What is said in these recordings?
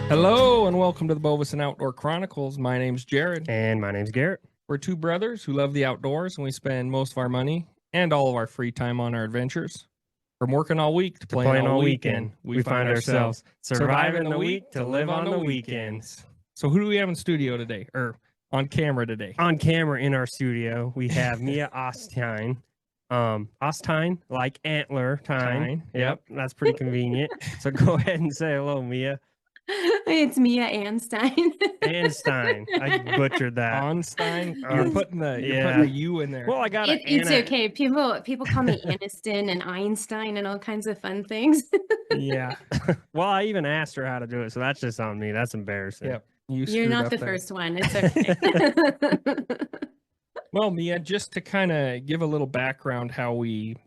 Hello and welcome to the Bovis and Outdoor Chronicles. My name's Jared. And my name's Garrett. We're two brothers who love the outdoors, and we spend most of our money and all of our free time on our adventures. From working all week to playing all weekend, we find ourselves surviving the week to live on the weekends. So who do we have in studio today, or on camera today? On camera in our studio, we have Mia Anstine. Anstine, like antler time. Yep, that's pretty convenient. So go ahead and say hello, Mia. It's Mia Anstine. Anstine. I butchered that. Anstine. You're putting the U in there. Well, I got it's okay. People call me Aniston and Einstein and all kinds of fun things. Yeah. Well, I even asked her how to do it, so that's just on me. That's embarrassing. Yep. You're not the first one. It's okay. Well, Mia, just to kind of give a little background how we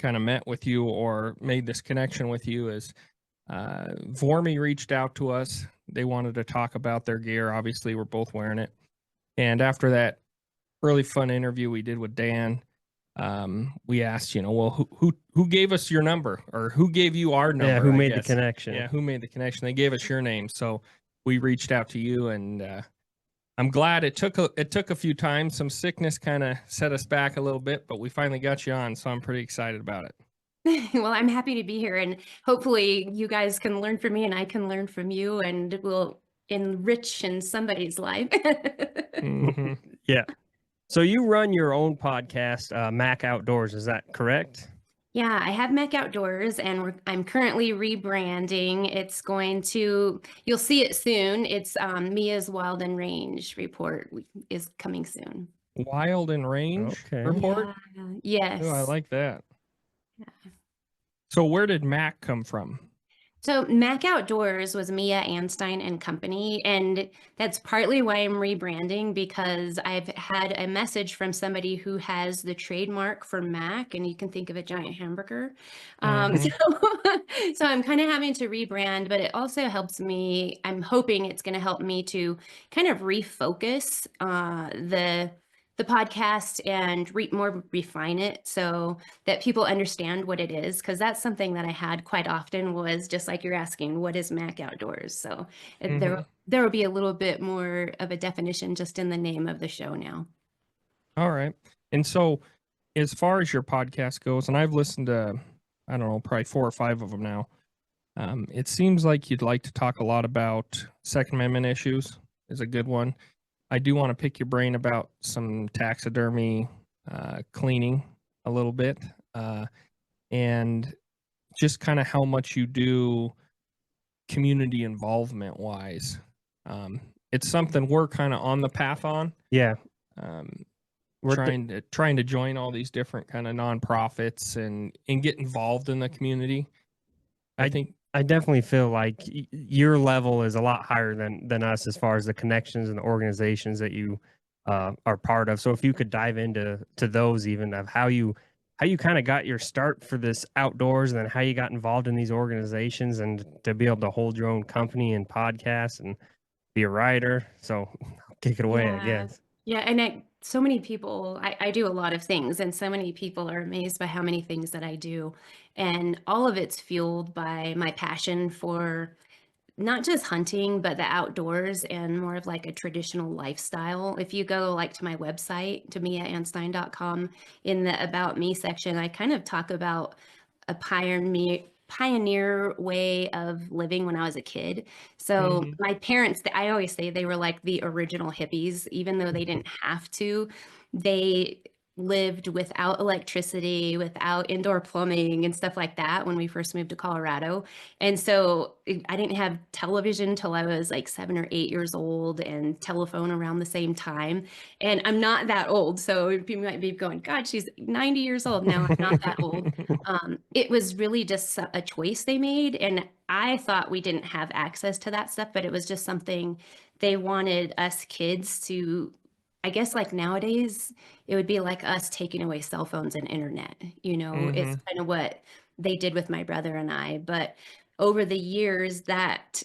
kind of met with you or made this connection with you is Vormy reached out to us. They wanted to talk about their gear. Obviously, we're both wearing it. And after that really fun interview we did with Dan, we asked, well, who gave us your number, or who gave you our number? Yeah, who made the connection? Yeah, who made the connection? They gave us your name, so we reached out to you, and I'm glad it took a few times. Some sickness kind of set us back a little bit, but we finally got you on, so I'm pretty excited about it. Well, I'm happy to be here, and hopefully you guys can learn from me and I can learn from you, and we'll enrich in somebody's life. Mm-hmm. Yeah. So you run your own podcast, Mac Outdoors, is that correct? Yeah, I have Mac Outdoors, and I'm currently rebranding. You'll see it soon. It's Mia's Wild and Range report is coming soon. Wild and Range report? Yeah. Yes. Oh, I like that. Yeah. So where did Mac come from? So Mac Outdoors was Mia Anstine and Company, and that's partly why I'm rebranding, because I've had a message from somebody who has the trademark for Mac, and you can think of a giant hamburger. So I'm kind of having to rebrand, but it also helps me. I'm hoping it's going to help me to kind of refocus the podcast and more refine it so that people understand what it is, because that's something that I had quite often, was just like you're asking, what is Mac Outdoors? So there will be a little bit more of a definition just in the name of the show now. All right. And so as far as your podcast goes, and I've listened to, I don't know, probably 4 or 5 of them now, it seems like you'd like to talk a lot about Second Amendment issues is a good one. I do want to pick your brain about some taxidermy cleaning a little bit, and just kind of how much you do community involvement wise. It's something we're kind of on the path on. Yeah. We're trying to join all these different kind of nonprofits and get involved in the community. I definitely feel like your level is a lot higher than us as far as the connections and the organizations that you are part of. So if you could dive into those, even of how you kind of got your start for this outdoors, and then how you got involved in these organizations, and to be able to hold your own company and podcast and be a writer. So I'll kick it away, I guess. Yeah, and so many people, I do a lot of things, and so many people are amazed by how many things that I do. And all of it's fueled by my passion for not just hunting, but the outdoors, and more of like a traditional lifestyle. If you go like to my website, to miaanstine.com, in the About Me section, I kind of talk about a pioneer way of living when I was a kid. So my parents, I always say they were like the original hippies, even though they didn't have to. They lived without electricity, without indoor plumbing and stuff like that when we first moved to Colorado. And so I didn't have television till I was like 7 or 8 years old, and telephone around the same time. And I'm not that old. So people might be going, God, she's 90 years old now. I'm not that old. It was really just a choice they made. And I thought we didn't have access to that stuff, but it was just something they wanted us kids to, I guess, like nowadays, it would be like us taking away cell phones and internet. It's kind of what they did with my brother and I. But over the years, that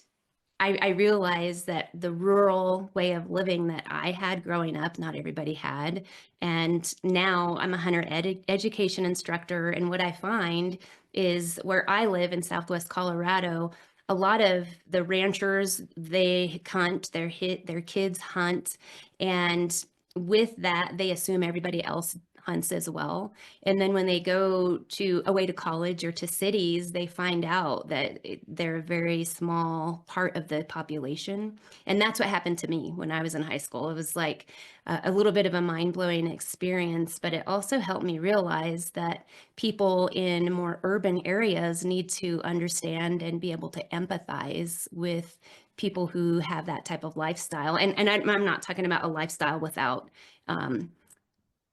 I realized that the rural way of living that I had growing up, not everybody had. And now I'm a hunter education instructor. And what I find is, where I live in Southwest Colorado, a lot of the ranchers, they hunt, their kids hunt, and with that, they assume everybody else hunts as well. And then when they go away to college or to cities, they find out that they're a very small part of the population. And that's what happened to me when I was in high school. It was like a little bit of a mind-blowing experience, but it also helped me realize that people in more urban areas need to understand and be able to empathize with people who have that type of lifestyle. And I'm not talking about a lifestyle without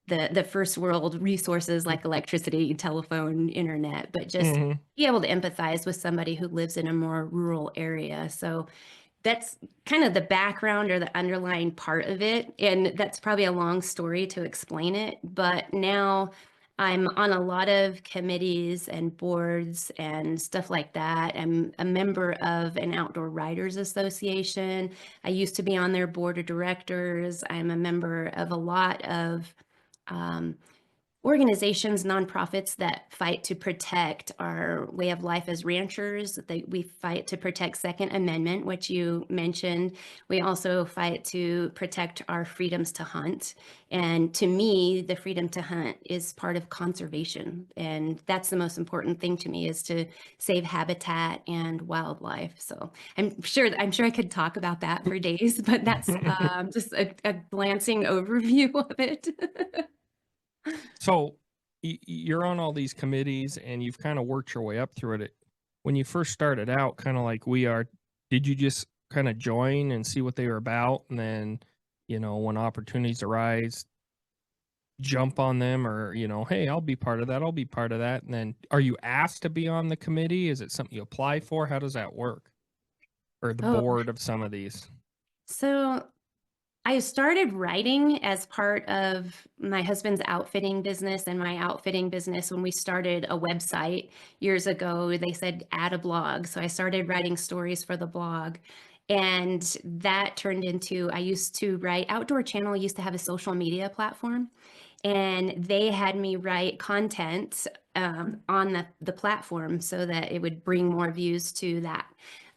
the first world resources like electricity, telephone, internet, but just be able to empathize with somebody who lives in a more rural area. So that's kind of the background or the underlying part of it. And that's probably a long story to explain it. But now I'm on a lot of committees and boards and stuff like that. I'm a member of an outdoor writers association. I used to be on their board of directors. I'm a member of a lot of organizations, nonprofits that fight to protect our way of life as ranchers. We fight to protect Second Amendment, which you mentioned. We also fight to protect our freedoms to hunt. And to me, the freedom to hunt is part of conservation. And that's the most important thing to me, is to save habitat and wildlife. So I'm sure I could talk about that for days, but that's just a glancing overview of it. So you're on all these committees and you've kind of worked your way up through it. When you first started out, kind of like we are, did you just kind of join and see what they were about? And then, when opportunities arise, jump on them, or, hey, I'll be part of that. I'll be part of that. And then are you asked to be on the committee? Is it something you apply for? How does that work? Or the board of some of these? So I started writing as part of my husband's outfitting business and my outfitting business. When we started a website years ago, they said add a blog. So I started writing stories for the blog. And that turned into, I used to write, Outdoor Channel used to have a social media platform, and they had me write content on the platform so that it would bring more views to that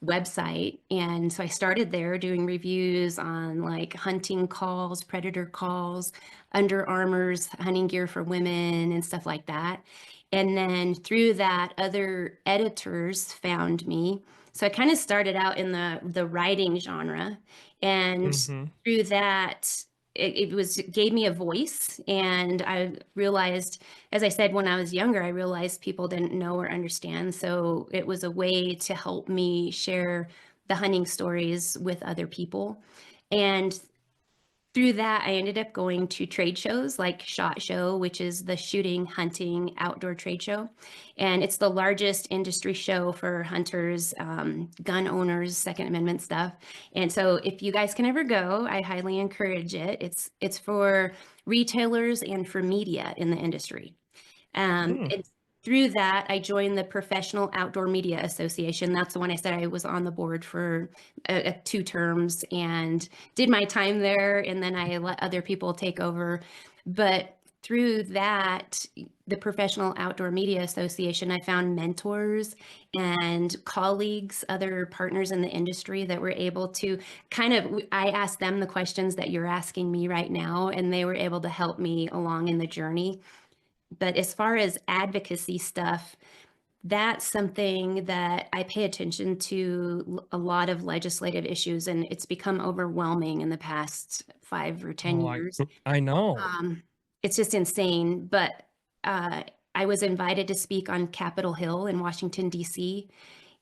website. And so I started there doing reviews on like hunting calls, predator calls, Under Armour's hunting gear for women and stuff like that. And then through that, other editors found me. So I kind of started out in the writing genre, and through that, it gave me a voice. And I realized, as I said, when I was younger, I realized people didn't know or understand. So it was a way to help me share the hunting stories with other people. And through that, I ended up going to trade shows like SHOT Show, which is the shooting, hunting, outdoor trade show. And it's the largest industry show for hunters, gun owners, Second Amendment stuff. And so if you guys can ever go, I highly encourage it. It's for retailers and for media in the industry. It's through that, I joined the Professional Outdoor Media Association. That's the one I said I was on the board for 2 terms and did my time there. And then I let other people take over. But through that, the Professional Outdoor Media Association, I found mentors and colleagues, other partners in the industry that were able to I asked them the questions that you're asking me right now, and they were able to help me along in the journey. But as far as advocacy stuff, that's something that I pay attention to, a lot of legislative issues, and it's become overwhelming in the past 5 or 10 years. I know. It's just insane. But I was invited to speak on Capitol Hill in Washington, D.C.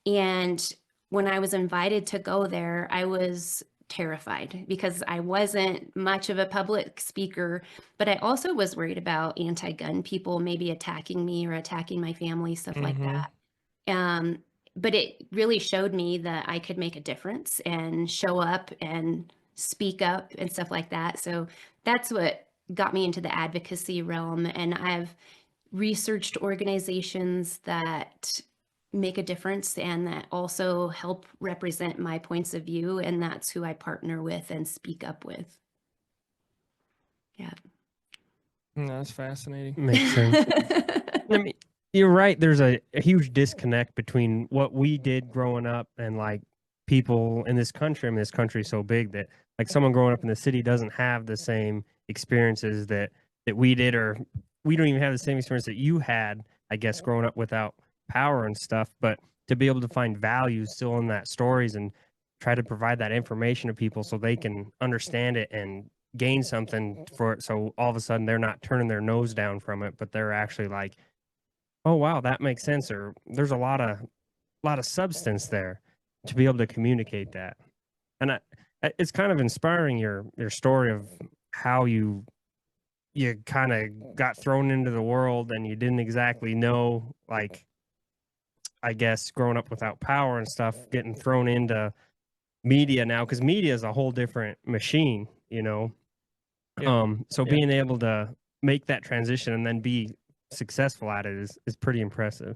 And when I was invited to go there, I was terrified because I wasn't much of a public speaker, but I also was worried about anti-gun people maybe attacking me or attacking my family, stuff like that. But it really showed me that I could make a difference and show up and speak up and stuff like that. So that's what got me into the advocacy realm. And I've researched organizations that make a difference and that also help represent my points of view, and that's who I partner with and speak up with. Yeah. That's fascinating. Makes sense. You're right. There's a huge disconnect between what we did growing up and like people in this country. I mean, this country is so big that like someone growing up in the city doesn't have the same experiences that we did, or we don't even have the same experience that you had, I guess, growing up without power and stuff. But to be able to find value still in that stories and try to provide that information to people so they can understand it and gain something for it. So all of a sudden they're not turning their nose down from it, but they're actually like, oh wow, that makes sense, or there's a lot of substance there to be able to communicate that. And it's kind of inspiring your story of how you kind of got thrown into the world and you didn't exactly know, like, I guess growing up without power and stuff, getting thrown into media now, because media is a whole different machine, you know. Yeah. So Yeah. being able to make that transition and then be successful at it is pretty impressive.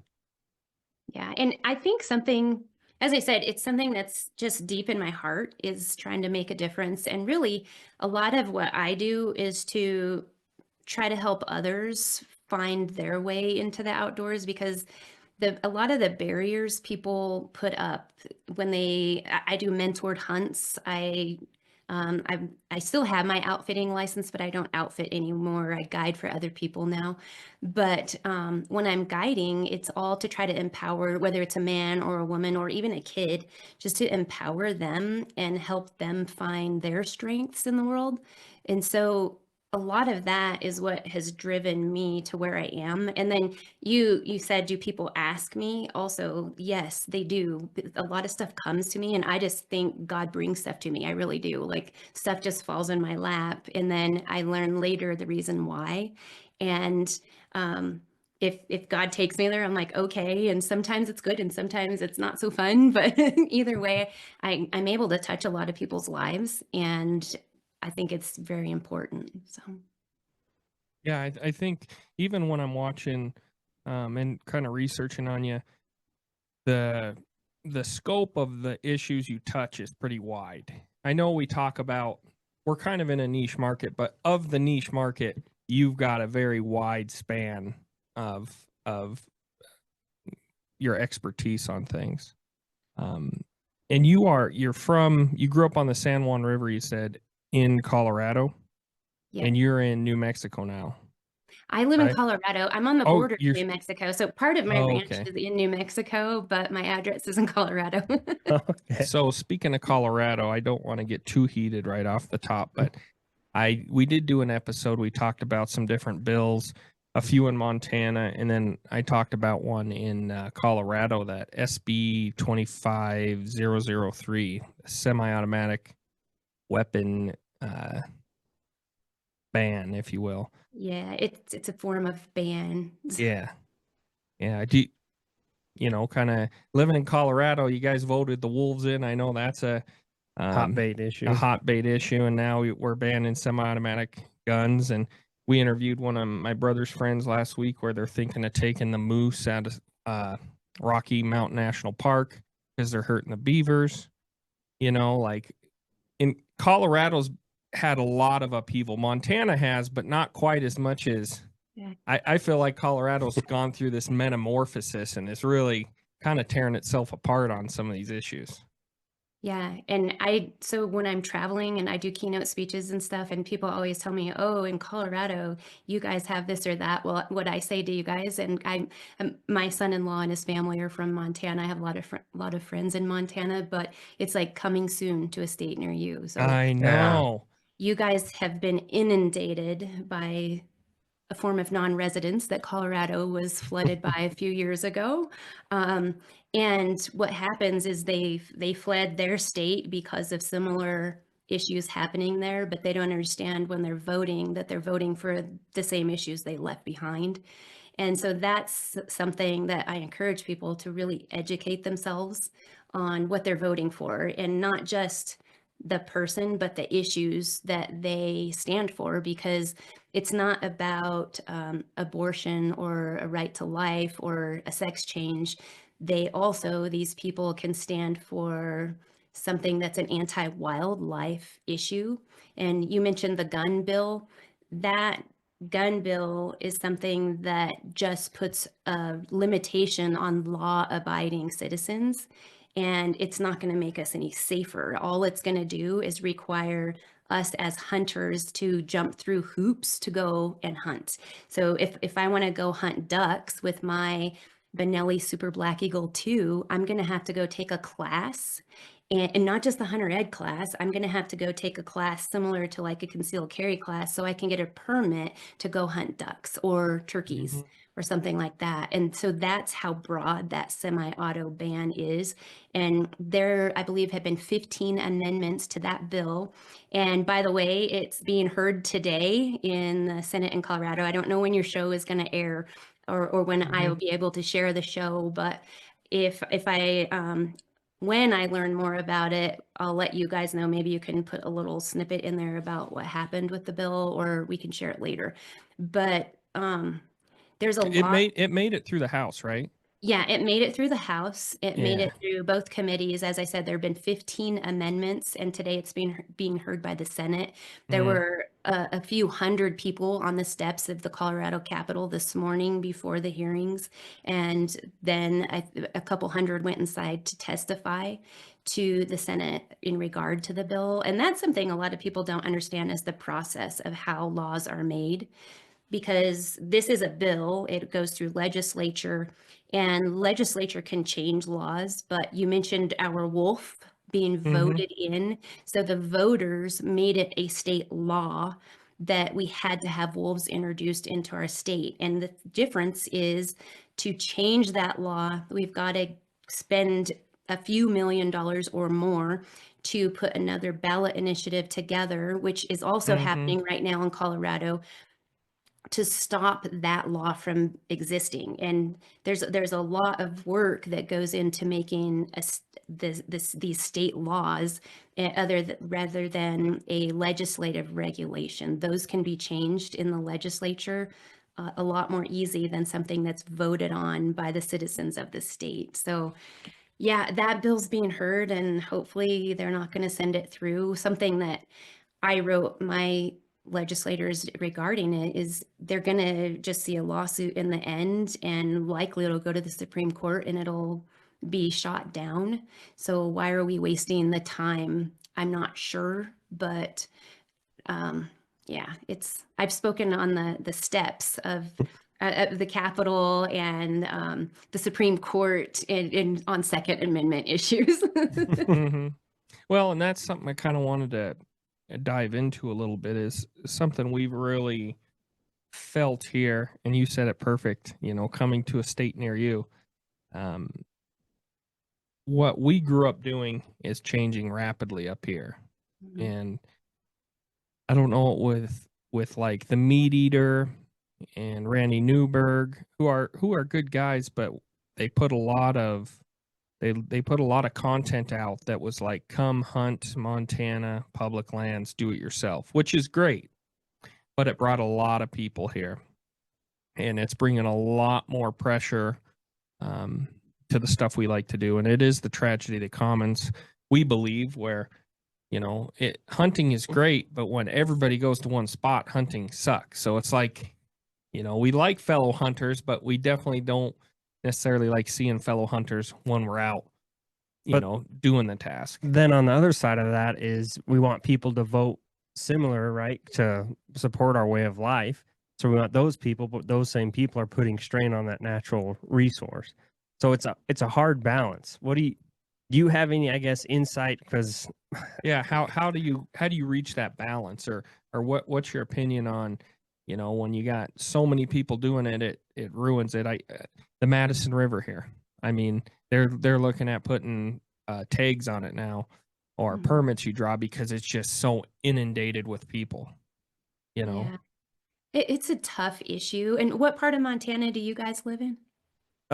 Yeah, and I think something, as I said, it's something that's just deep in my heart is trying to make a difference. And really, a lot of what I do is to try to help others find their way into the outdoors because a lot of the barriers people put up when I do mentored hunts. I still have my outfitting license, but I don't outfit anymore. I guide for other people now. But when I'm guiding, it's all to try to empower, whether it's a man or a woman or even a kid, just to empower them and help them find their strengths in the world. And so a lot of that is what has driven me to where I am. And then you said, do people ask me? Also, yes, they do. A lot of stuff comes to me, and I just think God brings stuff to me. I really do. Like stuff just falls in my lap, and then I learn later the reason why. And if God takes me there, I'm like, okay. And sometimes it's good, and sometimes it's not so fun. But either way, I'm able to touch a lot of people's lives, and I think it's very important. So. Yeah, I think even when I'm watching and kind of researching on you, the the scope of the issues you touch is pretty wide. I know we talk about we're kind of in a niche market, but of the niche market, you've got a very wide span of your expertise on things. And you grew up on the San Juan River, you said, in Colorado, Yeah. and you're in New Mexico now, I live in right? Colorado. I'm on the Oh, border you're to New Mexico. So part of my ranch okay. is in New Mexico, but my address is in Colorado. Okay. So speaking of Colorado, I don't want to get too heated right off the top, but we did do an episode. We talked about some different bills, a few in Montana, and then I talked about one in Colorado, that SB 25003, semi-automatic weapon ban, if you will. Yeah, it's a form of ban. Yeah, yeah. Kind of living in Colorado, you guys voted the wolves in. I know that's Hot um, bait a issue. hot bait issue, and now we're banning semi-automatic guns. And we interviewed one of my brother's friends last week, where they're thinking of taking the moose out of Rocky Mountain National Park because they're hurting the beavers. Like in Colorado's had a lot of upheaval. Montana has, but not quite as much as Yeah. I feel like Colorado's gone through this metamorphosis and is really kind of tearing itself apart on some of these issues. Yeah, and so when I'm traveling and I do keynote speeches and stuff, and people always tell me, "Oh, in Colorado, you guys have this or that." Well, what I say to you guys, and my son-in-law and his family are from Montana. I have a lot of friends in Montana, but it's like coming soon to a state near you. So I Yeah. know. you guys have been inundated by a form of non-residence that Colorado was flooded by a few years ago. And what happens is they fled their state because of similar issues happening there, but they don't understand when they're voting that they're voting for the same issues they left behind. And so that's something that I encourage people to really educate themselves on what they're voting for, and not just the person, but the issues that they stand for, because it's not about abortion or a right to life or a sex change. These people can stand for something that's an anti-wildlife issue. And you mentioned the gun bill. That gun bill is something that just puts a limitation on law-abiding citizens, and it's not going to make us any safer. All it's going to do is require us as hunters to jump through hoops to go and hunt. So if I want to go hunt ducks with my Benelli Super Black Eagle 2, I'm going to have to go take a class. And not just the hunter ed class, I'm going to have to go take a class similar to like a concealed carry class so I can get a permit to go hunt ducks or turkeys or something like that. And so that's how broad that semi-auto ban is. And there, I believe, have been 15 amendments to that bill. And by the way, it's being heard today in the Senate in Colorado. I don't know when your show is going to air or when I will be able to share the show, but if I when I learn more about it, I'll let you guys know. Maybe you can put a little snippet in there about what happened with the bill, or we can share it later. But there's a lot. It made it through the House, right? Yeah, it made it through the House. It made Yeah. it through both committees. As I said, there have been 15 amendments, and today it's being heard by the Senate. There were a few hundred people on the steps of the Colorado Capitol this morning before the hearings, and then a couple hundred went inside to testify to the Senate in regard to the bill. And that's something a lot of people don't understand, is the process of how laws are made, because this is a bill. It goes through legislature, and legislature can change laws. But you mentioned our wolf being voted in. So the voters made it a state law that we had to have wolves introduced into our state. And the difference is, to change that law, we've got to spend a few $1,000,000 or more to put another ballot initiative together, which is also happening right now in Colorado, to stop that law from existing. And there's a lot of work that goes into making these state laws rather than a legislative regulation. Those can be changed in the legislature a lot more easy than something that's voted on by the citizens of the state. So yeah, that bill's being heard, and hopefully they're not going to send it through. Something that I wrote my legislators regarding it is, they're going to just see a lawsuit in the end, and likely it'll go to the Supreme Court and it'll be shot down. So why are we wasting the time? I'm not sure, but yeah, I've spoken on the steps of the Capitol and the Supreme Court on Second Amendment issues. Well, and that's something I kind of wanted to dive into a little bit, is something we've really felt here, and you said it perfect, coming to a state near you. What we grew up doing is changing rapidly up here. And I don't know, with like the Meat Eater and Randy Newberg, who are good guys, but they put a lot of content out that was like, come hunt Montana public lands, do it yourself, which is great, but it brought a lot of people here, and it's bringing a lot more pressure to the stuff we like to do. And it is the tragedy of the commons, we believe, where hunting is great, but when everybody goes to one spot, hunting sucks. So it's like, we like fellow hunters, but we definitely don't necessarily like seeing fellow hunters when we're out, doing the task. Then on the other side of that is, we want people to vote similar, right, to support our way of life. So we want those people, but those same people are putting strain on that natural resource. So it's a hard balance. Do you have any, I guess, insight? Because yeah, how do you reach that balance, or what's your opinion on, when you got so many people doing it, it ruins it. The Madison River here, I mean, they're looking at putting tags on it now, or permits you draw, because it's just so inundated with people, Yeah. It's a tough issue. And what part of Montana do you guys live in?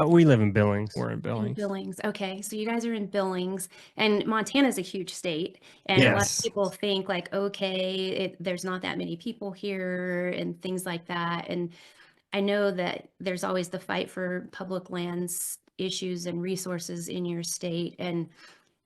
we live in Billings. We're in Billings. In Billings. Okay. So you guys are in Billings, and Montana's a huge state. And a lot of Yes. people think like, okay, there's not that many people here and things like that. And I know that there's always the fight for public lands issues and resources in your state. And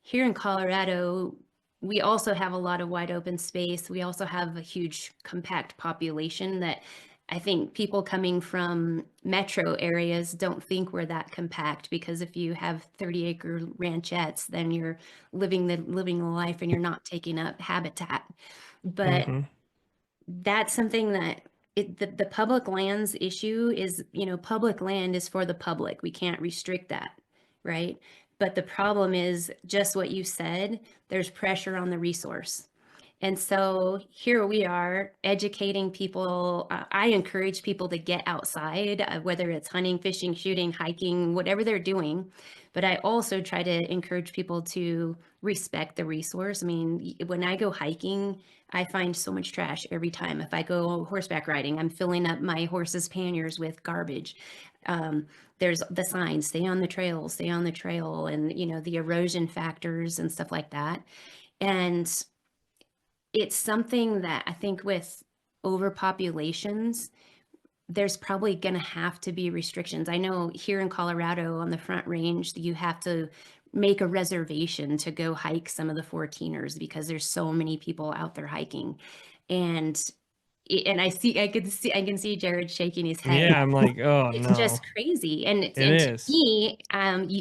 here in Colorado, we also have a lot of wide open space. We also have a huge compact population that I think people coming from metro areas don't think we're that compact, because if you have 30-acre ranchettes, then you're living the life and you're not taking up habitat. But Mm-hmm. that's something that the public lands issue is, public land is for the public. We can't restrict that, right? But the problem is just what you said, there's pressure on the resource. And so here we are educating people. I encourage people to get outside, whether it's hunting, fishing, shooting, hiking, whatever they're doing. But I also try to encourage people to respect the resource. I mean, when I go hiking, I find so much trash every time. If I go horseback riding, I'm filling up my horse's panniers with garbage. There's the signs, stay on the trail, and, the erosion factors and stuff like that. And it's something that I think with overpopulations, there's probably going to have to be restrictions. I know here in Colorado on the Front Range, you have to make a reservation to go hike some of the 14ers because there's so many people out there hiking. And I can see Jared shaking his head. Yeah, I'm like, oh It's no. just crazy. And It to is. me,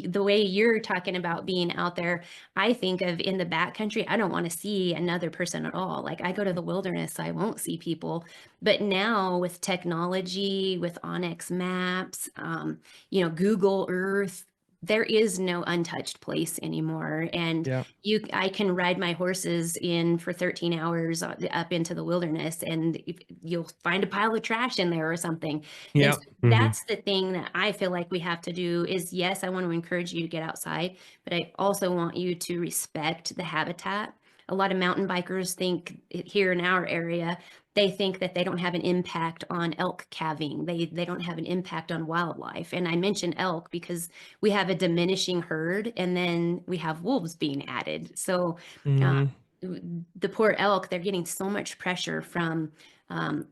the way you're talking about being out there, I think of in the backcountry, I don't want to see another person at all. Like, I go to the wilderness, I won't see people. But now with technology, with Onyx Maps, Google Earth, there is no untouched place anymore. And Yeah. I can ride my horses in for 13 hours up into the wilderness, and you'll find a pile of trash in there or something. Yeah. And so that's the thing that I feel like we have to do is, yes, I want to encourage you to get outside, but I also want you to respect the habitat. A lot of mountain bikers think here in our area, they think that they don't have an impact on elk calving. They don't have an impact on wildlife. And I mention elk because we have a diminishing herd, and then we have wolves being added. So Mhm. the poor elk, they're getting so much pressure from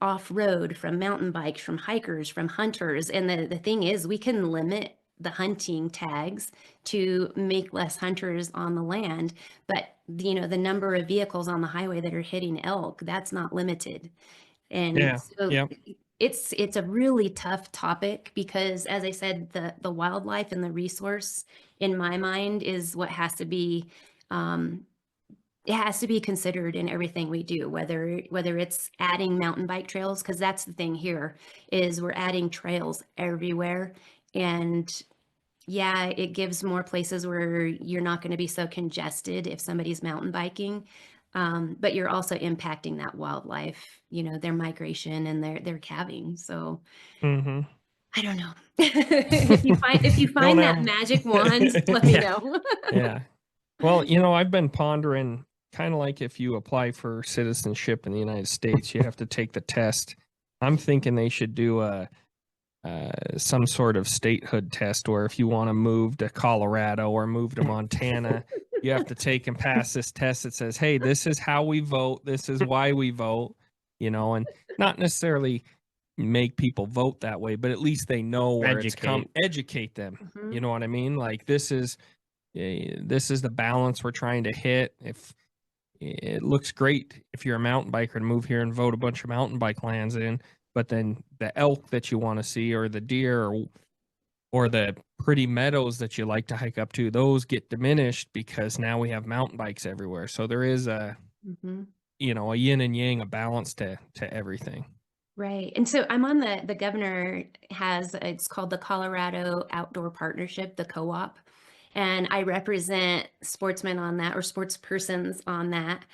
off-road, from mountain bikes, from hikers, from hunters. And the thing is, we can limit the hunting tags to make less hunters on the land, but the number of vehicles on the highway that are hitting elk, that's not limited. And Yeah. so Yep. it's a really tough topic because, as I said, the wildlife and the resource in my mind is what has to be it has to be considered in everything we do, whether it's adding mountain bike trails, because that's the thing here is we're adding trails everywhere. And yeah, it gives more places where you're not going to be so congested if somebody's mountain biking. But you're also impacting that wildlife, their migration and their calving. So Mhm. I don't know. If you Don't find that have- magic wand, let me Yeah. know. Yeah. Well, I've been pondering, kind of like if you apply for citizenship in the United States, you have to take the test. I'm thinking they should do some sort of statehood test where if you want to move to Colorado or move to Montana, you have to take and pass this test that says, hey, this is how we vote. This is why we vote, and not necessarily make people vote that way, but at least they know where it's come. Educate them. Mhm. You know what I mean? Like this is the balance we're trying to hit. If it looks great if you're a mountain biker to move here and vote a bunch of mountain bike lands in, but then the elk that you want to see or the deer or the pretty meadows that you like to hike up to, those get diminished because now we have mountain bikes everywhere. So there is a Mhm. a yin and yang, a balance to everything. Right. And so I'm on the governor it's called the Colorado Outdoor Partnership, the co-op. And I represent sportsmen on that, or sports persons on that.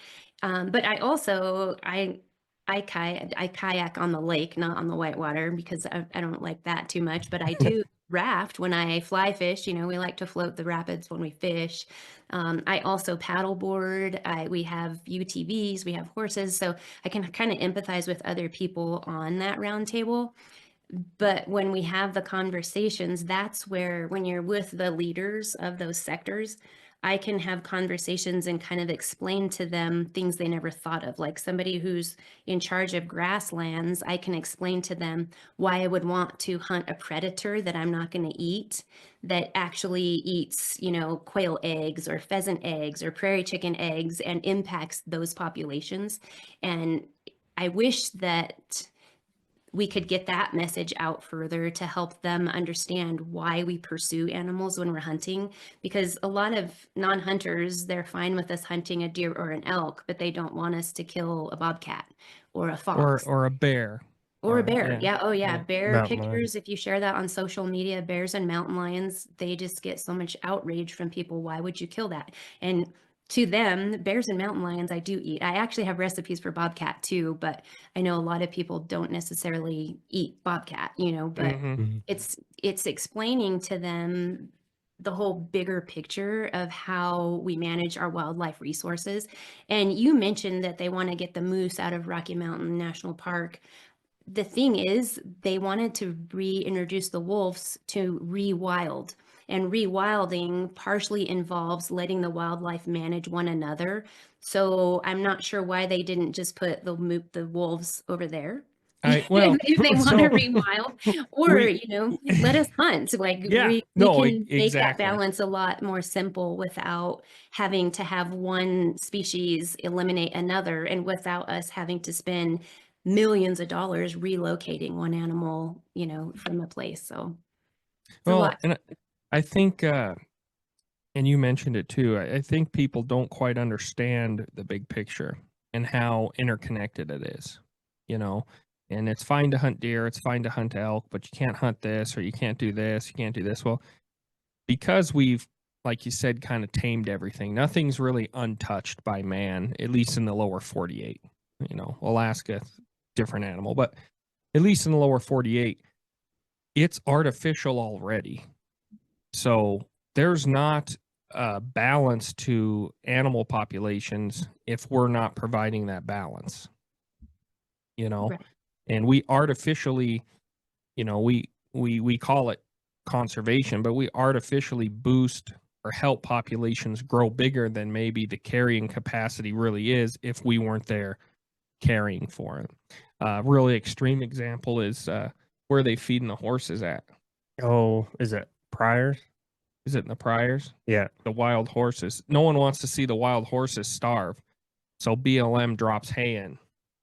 But I also, I kayak on the lake, not on the whitewater, because I don't like that too much, but I do raft when I fly fish. We like to float the rapids when we fish. I also paddleboard. We have UTVs, we have horses. So I can kind of empathize with other people on that round table. But when we have the conversations, that's where, when you're with the leaders of those sectors, I can have conversations and kind of explain to them things they never thought of. Like somebody who's in charge of grasslands, I can explain to them why I would want to hunt a predator that I'm not going to eat, that actually eats, quail eggs or pheasant eggs or prairie chicken eggs and impacts those populations. And I wish that we could get that message out further to help them understand why we pursue animals when we're hunting. Because a lot of non-hunters, they're fine with us hunting a deer or an elk, but they don't want us to kill a bobcat or a fox. or a bear. Or a bear. Yeah. Oh, yeah. yeah. Bear Mountain lion. pictures. If you share that on social media, bears and mountain lions, they just get so much outrage from people. Why would you kill that? And to them, bears and mountain lions, I do eat. I actually have recipes for bobcat too, but I know a lot of people don't necessarily eat bobcat, you know, but Mhm. it's explaining to them the whole bigger picture of how we manage our wildlife resources. And you mentioned that they want to get the moose out of Rocky Mountain National Park. The thing is, they wanted to reintroduce the wolves to rewild. And rewilding partially involves letting the wildlife manage one another. So I'm not sure why they didn't just put the wolves over there. Well, if they want so to rewild, or let us hunt. Like Yeah, we no, can make that exactly. balance a lot more simple without having to have one species eliminate another, and without us having to spend millions of dollars relocating one animal, from a place. So it's a Well, lot. and I think, and you mentioned it too, I think people don't quite understand the big picture and how interconnected it is, and it's fine to hunt deer, it's fine to hunt elk, but you can't hunt this, or you can't do this, you can't do this. Well, because we've, like you said, kind of tamed everything, nothing's really untouched by man, at least in the lower 48. Alaska, different animal, but at least in the lower 48, it's artificial already. So there's not a balance to animal populations if we're not providing that balance, Right. and we artificially, we call it conservation, but we artificially boost or help populations grow bigger than maybe the carrying capacity really is if we weren't there caring for it. Really extreme example is where they feeding the horses at. Oh, is it Priors? Is it in the Priors? Yeah. The wild horses. No one wants to see the wild horses starve, so BLM drops hay in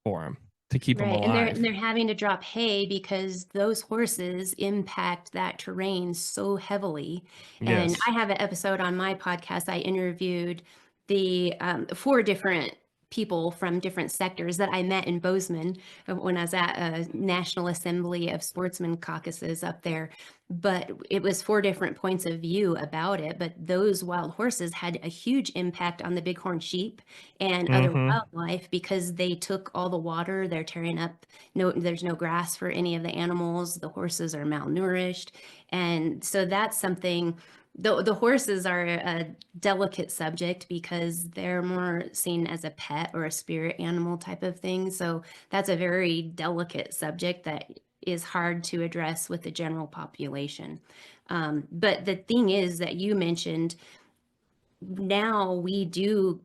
for them to keep them Right. alive. And they're having to drop hay because those horses impact that terrain so heavily. And Yes. I have an episode on my podcast. I interviewed the 4 different people from different sectors that I met in Bozeman when I was at a National Assembly of Sportsmen caucuses up there. But it was 4 different points of view about it. But those wild horses had a huge impact on the bighorn sheep and other wildlife because they took all the water. They're tearing up. There's no grass for any of the animals. The horses are malnourished. And so that's something. The horses are a delicate subject because they're more seen as a pet or a spirit animal type of thing. So that's a very delicate subject that is hard to address with the general population. But the thing is that you mentioned, now we do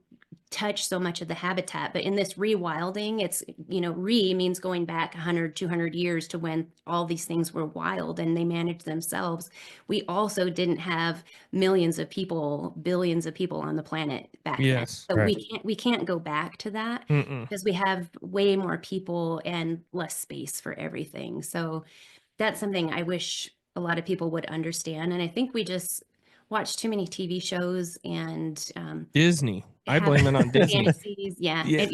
touch so much of the habitat, but in this rewilding, it's, means going back 100, 200 years to when all these things were wild and they managed themselves. We also didn't have millions of people, billions of people on the planet back then. Yes. So Right. we can't go back to that because we have way more people and less space for everything. So that's something I wish a lot of people would understand. And I think we just watch too many TV shows and Disney. I have blame it on Disney. fantasies. Yeah. Yeah.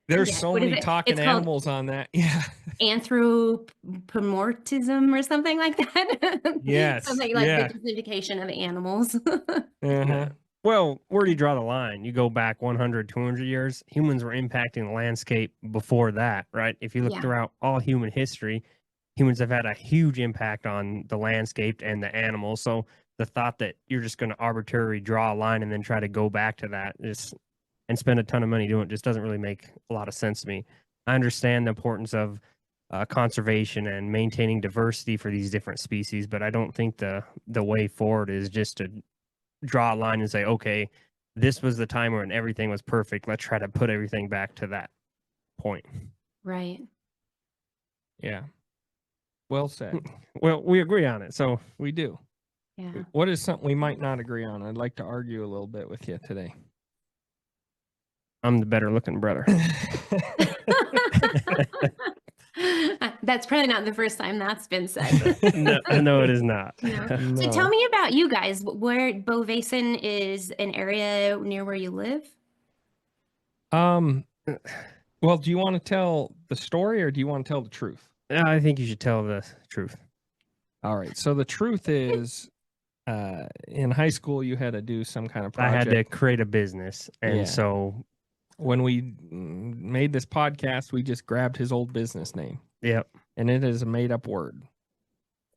There's Yeah. so What is many it? talking It's called animals on that. Yeah. anthropomorphism or something like that. Yes. Something like Yeah. the justification of animals. Uh-huh. Well, where do you draw the line? You go back 100, 200 years, humans were impacting the landscape before that, right? If you look Yeah. throughout all human history, humans have had a huge impact on the landscape and the animals. So the thought that you're just going to arbitrarily draw a line and then try to go back to that and spend a ton of money doing it just doesn't really make a lot of sense to me. I understand the importance of conservation and maintaining diversity for these different species, but I don't think the way forward is just to draw a line and say, okay, this was the time when everything was perfect. Let's try to put everything back to that point. Right. Yeah. Well said. Well, we agree on it. So We do. Yeah. What is something we might not agree on? I'd like to argue a little bit with you today. I'm the better looking brother. That's probably not the first time that's been said. No, it is not. No. So No. tell me about you guys. Where Beauvaison is an area near where you live? Well, do you want to tell the story or do you want to tell the truth? I think you should tell the truth. All right. So the truth is, in high school, you had to do some kind of I project. had to create a business, and Yeah. so When we made this podcast, we just grabbed his old business name, yep. and it is a made-up word.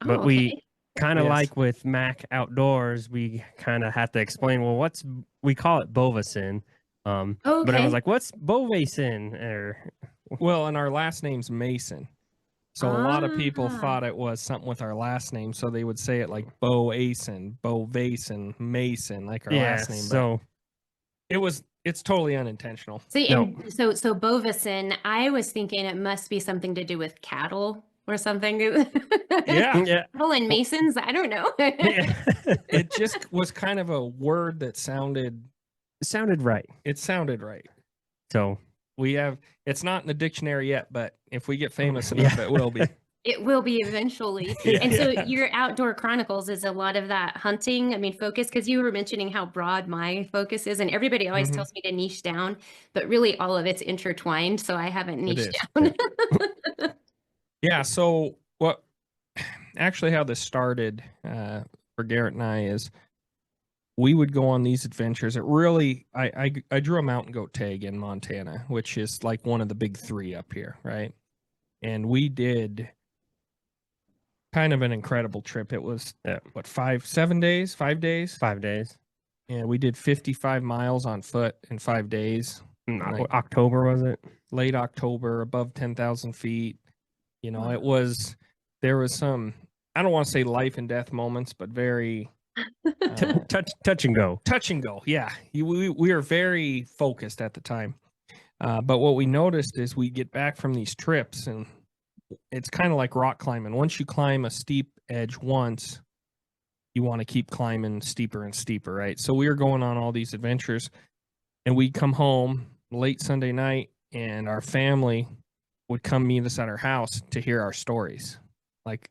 But Oh, we okay. kind of Yes. like with Mac Outdoors, we kind of have to explain. Well, we call it Beauvaison. Oh, But I was okay. like, "What's Beauvaison?" Or Well, and our last name's Mason. So a lot of people Ah. thought it was something with our last name, so they would say it like Beauvaison, Mason, like our yeah. last name. But So it's totally unintentional. See, No. and so Beauvaison, I was thinking it must be something to do with cattle or something. Yeah. yeah, Cattle and Masons, I don't know. yeah. It just was kind of a word that sounded It sounded right. right. So It's not in the dictionary yet, but if we get famous Yeah. enough, it will be. It will be eventually. Yeah. And so your outdoor chronicles is a lot of that hunting, focus, because you were mentioning how broad my focus is, and everybody always Mhm. tells me to niche down, but really all of it's intertwined, so I haven't niched is. down. Yeah. So actually how this started for Garrett and I is we would go on these adventures. It really, I drew a mountain goat tag in Montana, which is like one of the big three up here, right? And we did kind of an incredible trip. It was what 5 days? 5 days? 5 days. Yeah, we did 55 miles on foot in 5 days. October was it? Late October, above 10,000 feet. You know, Wow. there was some, I don't want to say life and death moments, but very Touch and go. touch and go. Yeah. We were very focused at the time. But what we noticed is we get back from these trips and it's kind of like rock climbing. Once you climb a steep edge once, you want to keep climbing steeper and steeper, right? So we were going on all these adventures and we'd come home late Sunday night and our family would come meet us at our house to hear our stories. Like,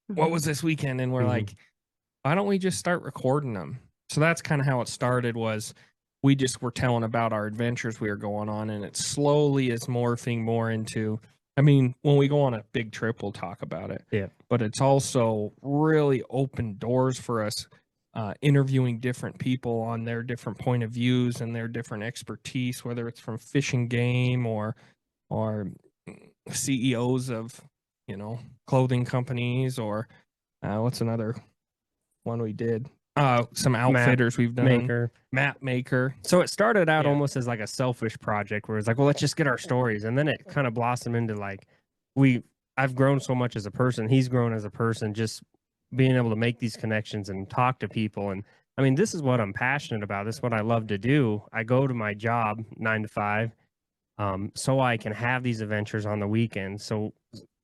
what was this weekend? And we're Mhm. like, why don't we just start recording them? So that's kind of how it started was we just were telling about our adventures we were going on and it slowly is morphing more into, when we go on a big trip, we'll talk about it. Yeah. But it's also really opened doors for us, interviewing different people on their different point of views and their different expertise, whether it's from fish and game or CEOs of, clothing companies or what's another one we did? Some outfitters we've done. Map maker. So it started out Yeah. almost as like a selfish project where it's like, well, let's just get our stories. And then it kind of blossomed into like, I've grown so much as a person. He's grown as a person, just being able to make these connections and talk to people. And this is what I'm passionate about. This is what I love to do. I go to my job 9 to 5, so I can have these adventures on the weekends.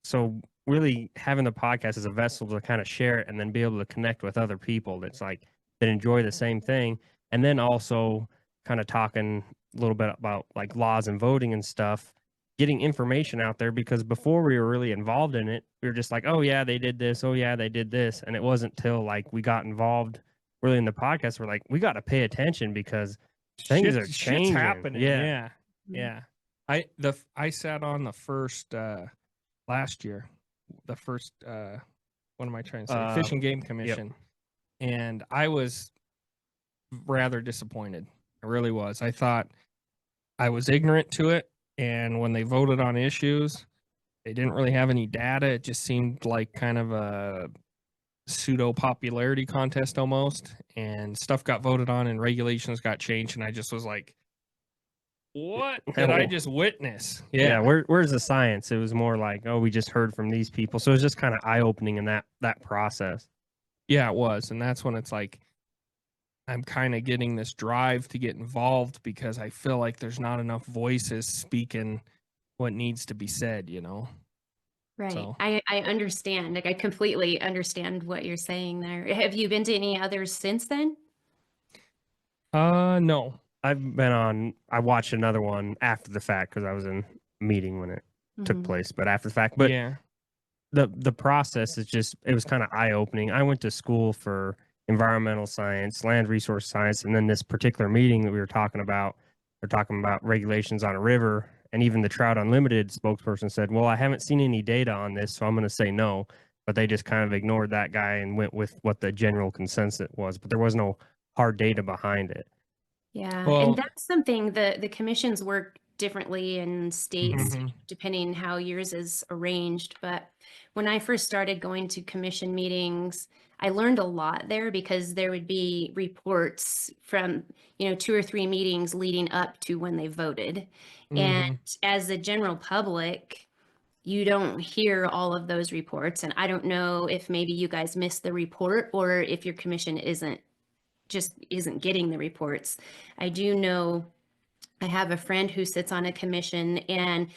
So really having the podcast as a vessel to kind of share it and then be able to connect with other people that enjoy the same thing. And then also kind of talking a little bit about like laws and voting and stuff, getting information out there, because before we were really involved in it, we were just like, oh yeah, they did this. Oh yeah, they did this. And it wasn't till like we got involved really in the podcast. We're like, we got to pay attention because things are changing. Shit's happening. Yeah. Yeah. I sat on the first last year, the first what am I trying to say? Fish and Game Commission. And I was rather disappointed. I really was. I thought I was ignorant to it. And when they voted on issues, they didn't really have any data. It just seemed like kind of a pseudo popularity contest almost. And stuff got voted on and regulations got changed. And I just was like, what did I just witness? Yeah. Where's the science? It was more like, oh, we just heard from these people. So it was just kind of eye-opening in that process. Yeah, it was. And that's when it's like, I'm kind of getting this drive to get involved because I feel like there's not enough voices speaking what needs to be said, Right. So. I understand. Like I completely understand what you're saying there. Have you been to any others since then? No. I watched another one after the fact because I was in a meeting when it took Mhm. place, but after the fact. But Yeah. the process is just, it was kind of eye opening. I went to school for environmental science, land resource science, and then this particular meeting that we were talking about, they're talking about regulations on a river, and even the Trout Unlimited spokesperson said, "Well, I haven't seen any data on this, so I'm going to say no." But they just kind of ignored that guy and went with what the general consensus was. But there was no hard data behind it. Yeah, and Well, that's something the commissions work differently in states mhm, depending how yours is arranged. But when I first started going to commission meetings, I learned a lot there because there would be reports from, 2 or 3 meetings leading up to when they voted. And mhm, as the general public, you don't hear all of those reports. And I don't know if maybe you guys missed the report or if your commission isn't getting the reports. I do know I have a friend who sits on a commission, and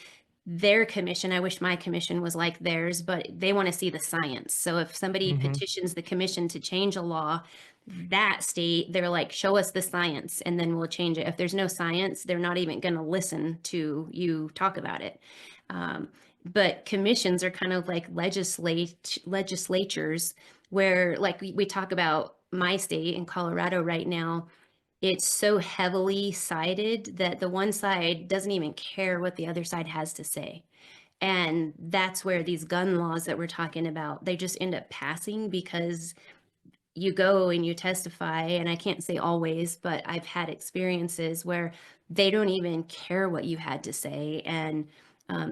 their commission, I wish my commission was like theirs, but they want to see the science. So if somebody mhm, petitions the commission to change a law, that state, they're like, show us the science and then we'll change it. If there's no science, they're not even going to listen to you talk about it. But commissions are kind of like legislatures where, like we talk about my state in Colorado right now, it's so heavily sided that the one side doesn't even care what the other side has to say. And that's where these gun laws that we're talking about, they just end up passing because you go and you testify, and I can't say always, but I've had experiences where they don't even care what you had to say, and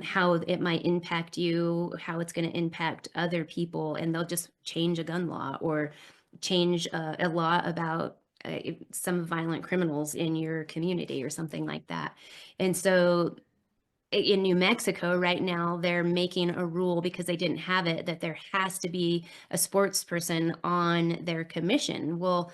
how it might impact you, how it's going to impact other people, and they'll just change a gun law or change a law about some violent criminals in your community or something like that. And so in New Mexico right now, they're making a rule because they didn't have it, that there has to be a sports person on their commission. Well,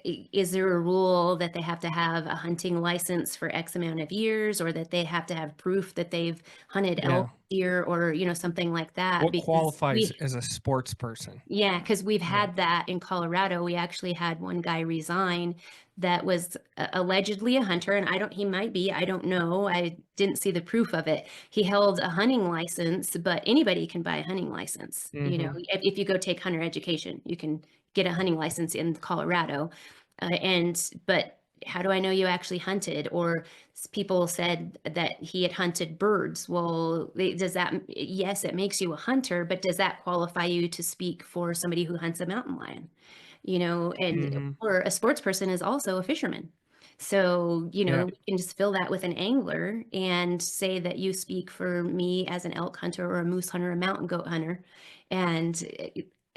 is there a rule that they have to have a hunting license for X amount of years, or that they have to have proof that they've hunted yeah. elk, deer, or something like that? What Because qualifies as a sports person? yeah, because we've Yeah. had that in Colorado. We actually had one guy resign that was allegedly a hunter, and he might be, I don't know. I didn't see the proof of it. He held a hunting license, but anybody can buy a hunting license. Mhm, If you go take hunter education, you can get a hunting license in Colorado. But how do I know you actually hunted? Or people said that he had hunted birds. Well, yes, it makes you a hunter, but does that qualify you to speak for somebody who hunts a mountain lion? mhm, Or a sports person is also a fisherman. So, yeah, we can just fill that with an angler and say that you speak for me as an elk hunter or a moose hunter, a mountain goat hunter. And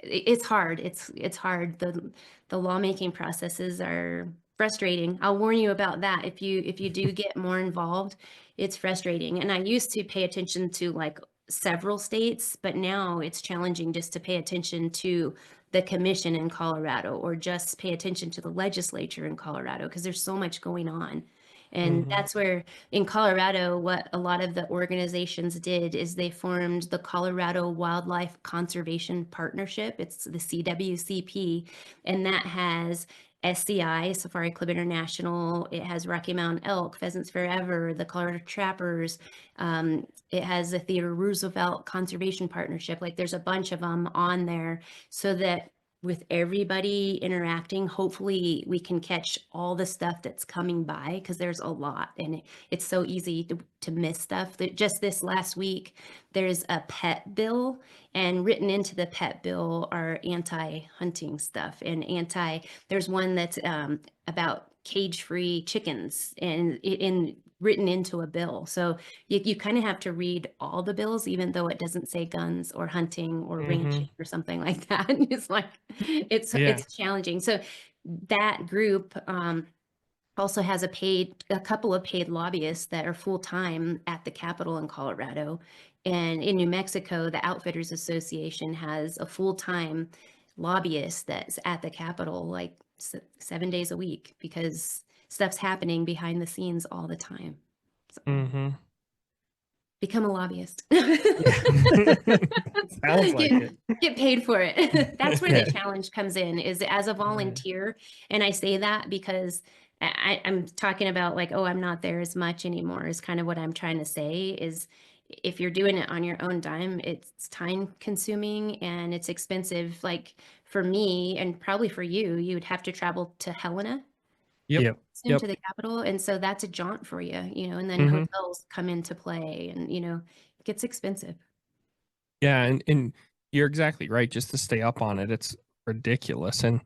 it's hard. It's hard. The lawmaking processes are frustrating. I'll warn you about that. If you do get more involved, it's frustrating. And I used to pay attention to like several states, but now it's challenging just to pay attention to the commission in Colorado, or just pay attention to the legislature in Colorado, because there's so much going on. And mhm, that's where in Colorado, what a lot of the organizations did is they formed the Colorado Wildlife Conservation Partnership. It's the CWCP, and that has SCI, Safari Club International. It has Rocky Mountain Elk, Pheasants Forever, the Colorado Trappers. It has the Theodore Roosevelt Conservation Partnership. Like, there's a bunch of them on there, so that with everybody interacting, hopefully we can catch all the stuff that's coming by, because there's a lot, and it's so easy to miss stuff. That just this last week, there's a pet bill, and written into the pet bill are anti-hunting stuff, and there's one that's about cage-free chickens, and written into a bill. So you kind of have to read all the bills, even though it doesn't say guns or hunting or ranching mhm, or something like that. It's like yeah, it's challenging. So that group also has a couple of paid lobbyists that are full time at the Capitol in Colorado, and in New Mexico, the Outfitters Association has a full time lobbyist that's at the Capitol like 7 days a week, because stuff's happening behind the scenes all the time. So mhm, become a lobbyist. Yeah. Sounds like get, it. get paid for it. That's where Yeah. the challenge comes in, is as a volunteer. And I say that because I'm talking about like, oh, I'm not there as much anymore, is kind of what I'm trying to say, is if you're doing it on your own dime, it's time consuming and it's expensive. Like for me, and probably for you, you would have to travel to Helena, Yep. soon, to the capital. And so that's a jaunt for you, and then Mhm. hotels come into play and, it gets expensive. Yeah, and you're exactly right. Just to stay up on it, it's ridiculous. And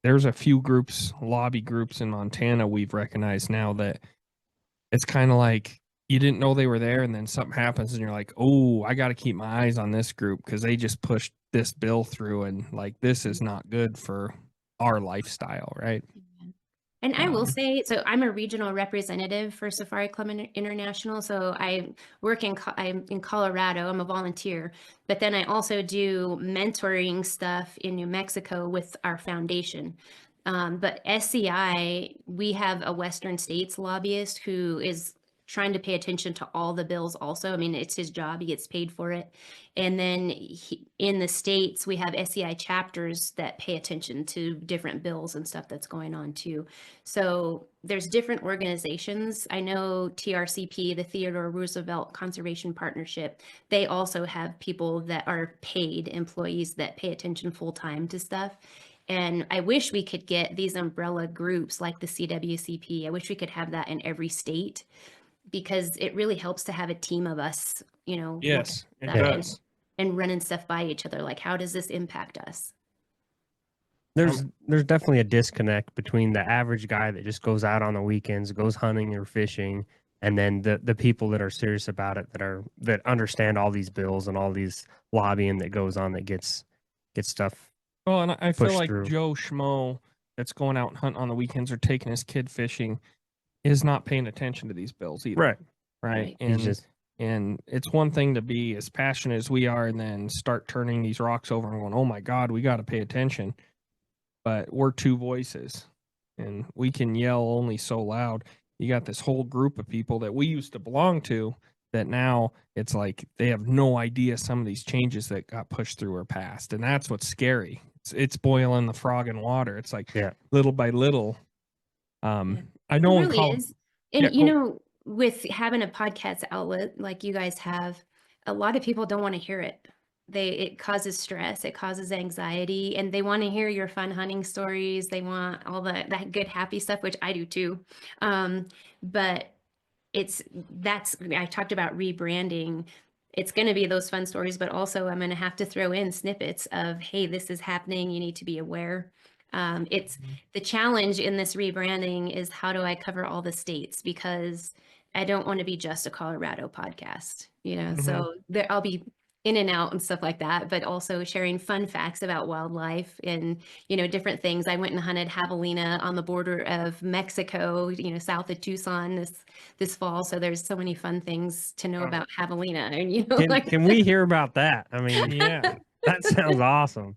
there's a few groups, lobby groups in Montana we've recognized now that it's kind of like you didn't know they were there, and then something happens, and you're like, "Oh, I got to keep my eyes on this group because they just pushed this bill through, and like this is not good for our lifestyle, right?" Yeah. And I will Um, say, so I'm a regional representative for Safari Club International. So I'm in Colorado. I'm a volunteer, but then I also do mentoring stuff in New Mexico with our foundation. But SCI, we have a Western States lobbyist who is trying to pay attention to all the bills also. I mean, it's his job. He gets paid for it. And then in the States, we have SCI chapters that pay attention to different bills and stuff that's going on too. So there's different organizations. I know TRCP, the Theodore Roosevelt Conservation Partnership, they also have people that are paid employees that pay attention full time to stuff. And I wish we could get these umbrella groups like the CWCP. I wish we could have that in every state because it really helps to have a team of us, yes, it that does. and running stuff by each other. Like, how does this impact us? There's definitely a disconnect between the average guy that just goes out on the weekends, goes hunting or fishing, and then the people that are serious about it, that understand all these bills and all these lobbying that goes on, that gets stuff Well, and I feel pushed like through. Joe Schmo that's going out and hunting on the weekends or taking his kid fishing is not paying attention to these bills either. Right. Right. He's just And it's one thing to be as passionate as we are and then start turning these rocks over and going, "Oh my God, we got to pay attention." But we're two voices and we can yell only so loud. You got this whole group of people that we used to belong to that now it's like they have no idea some of these changes that got pushed through are passed. And that's what's scary. It's boiling the frog in water. It's like yeah. little by little. Yeah. I It know in really college. is. And Yeah, go. with having a podcast outlet like you guys have, a lot of people don't want to hear it. It causes stress, it causes anxiety, and they want to hear your fun hunting stories. They want all that good happy stuff, which I do too. But I talked about rebranding. It's going to be those fun stories, but also I'm going to have to throw in snippets of, hey, this is happening. You need to be aware. It's the challenge in this rebranding is how do I cover all the states, because I don't want to be just a Colorado podcast, so I'll be in and out and stuff like that, but also sharing fun facts about wildlife and, different things. I went and hunted javelina on the border of Mexico, south of Tucson this fall. So there's so many fun things to know about javelina and, Can we hear about that? I mean, Yeah. that sounds awesome.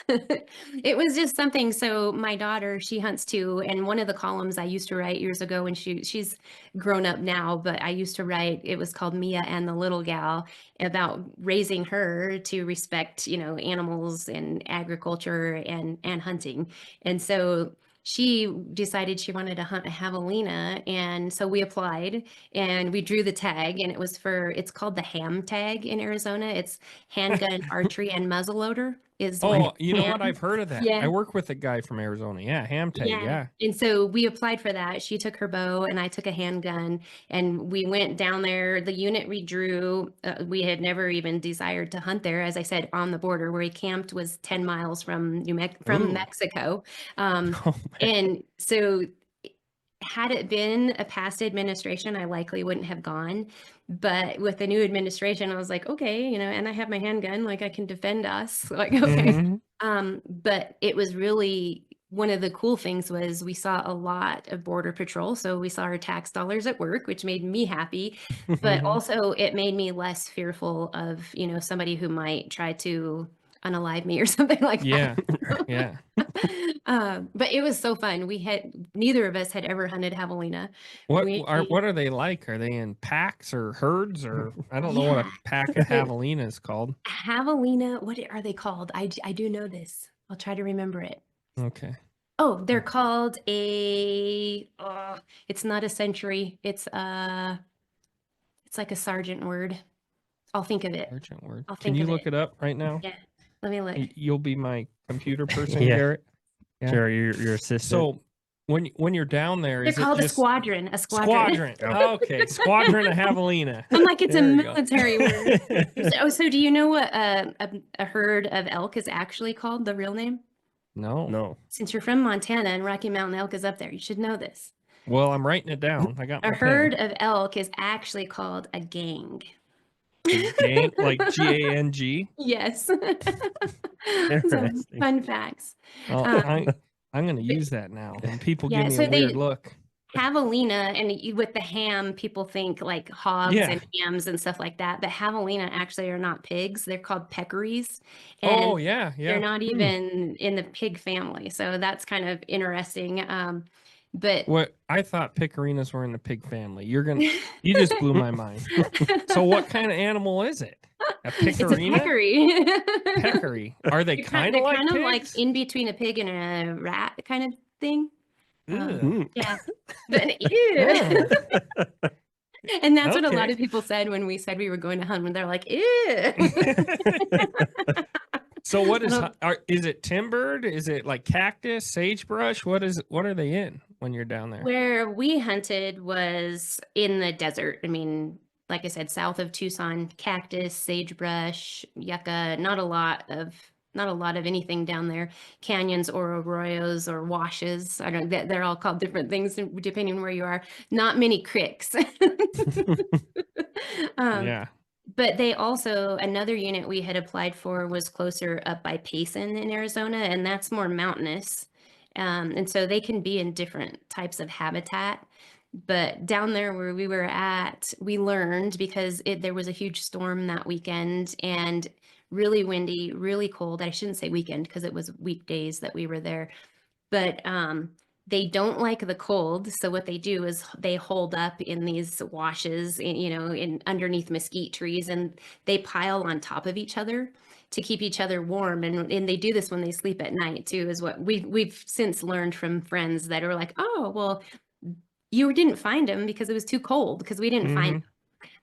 It was just something. So my daughter, she hunts too, and one of the columns I used to write years ago when she's grown up now, but I used to write, it was called Mia and the Little Gal, about raising her to respect, animals and agriculture and hunting. And so she decided she wanted to hunt a javelina, and so we applied and we drew the tag, and it's called the ham tag in Arizona. It's handgun, archery, and muzzleloader is what Oh, you know what? ham. I've heard of that. Yeah. I work with a guy from Arizona. Yeah, ham tag. Yeah. And so we applied for that. She took her bow and I took a handgun, and we went down there. The unit we drew, we had never even desired to hunt there. As I said, on the border where he camped was 10 miles from Ooh. Mexico. Oh, man. And so had it been a past administration, I likely wouldn't have gone. But with the new administration, I was like, okay, and I have my handgun, like I can defend us. Like, okay. Mhm. But it was really one of the cool things was we saw a lot of border patrol. So we saw our tax dollars at work, which made me happy. But also it made me less fearful of, somebody who might try to unalive me or something like Yeah. that. Yeah. But it was so fun. Neither of us had ever hunted javelina. What are they like? Are they in packs or herds, or I don't know what a Yeah. pack of javelina is called. Javelina, what are they called? I do know this. I'll try to remember it. Okay. Oh, they're called it's not a century. It's like a sergeant word. I'll think of it. Urgent word. I'll Can think you of look it. it up right now? Yeah. Let me look. You'll be my computer person, Yeah. Garrett. Yeah. Sure, your assistant. So when you're down there, They're is it called just a squadron. A squadron. squadron? Okay, squadron of javelina. I'm like, it's a There you go. military word. So do you know what a herd of elk is actually called, the real name? No. No. Since you're from Montana and Rocky Mountain elk is up there, you should know this. Well, I'm writing it down. I got my A herd of elk is actually called a gang. pen. Gang, like GANG. Yes. Some Interesting. fun facts. Oh, Um, I'm going to use that now. When people Yeah, give me so a weird look. Javelina, and with the ham, people think like hogs Yeah. and hams and stuff like that. But javelina actually are not pigs. They're called peccaries. Oh, And yeah, they're yeah. not even in the pig family. So that's kind of interesting. But What I thought pecorinas were in the pig family. You just blew my mind. So what kind of animal is it? A it's a pecorina? peccary. Peccary. Are they kind They're of like kind of pigs? like in between a pig and a rat kind of thing. Ew. Yeah. But ew. And that's what a lot Okay. of people said when we said we were going to hunt. When they're like, ew. So what is I is it timbered? Is it like cactus, sagebrush? What are they in when you're down there? Where we hunted was in the desert. I mean, like I said, south of Tucson, cactus, sagebrush, yucca, not a lot of anything down there. Canyons or arroyos or washes. I don't they're all called different things depending on where you are. Not many creeks. Yeah. But they also, another unit we had applied for was closer up by Payson in Arizona, and that's more mountainous. And so they can be in different types of habitat. But down there where we were at, we learned because there was a huge storm that weekend and really windy, really cold. I shouldn't say weekend because it was weekdays that we were there. But they don't like the cold. So what they do is they hold up in these washes, in underneath mesquite trees, and they pile on top of each other to keep each other warm. And they do this when they sleep at night too, is what we've since learned from friends that are like, oh, well, you didn't find them because it was too cold because we didn't find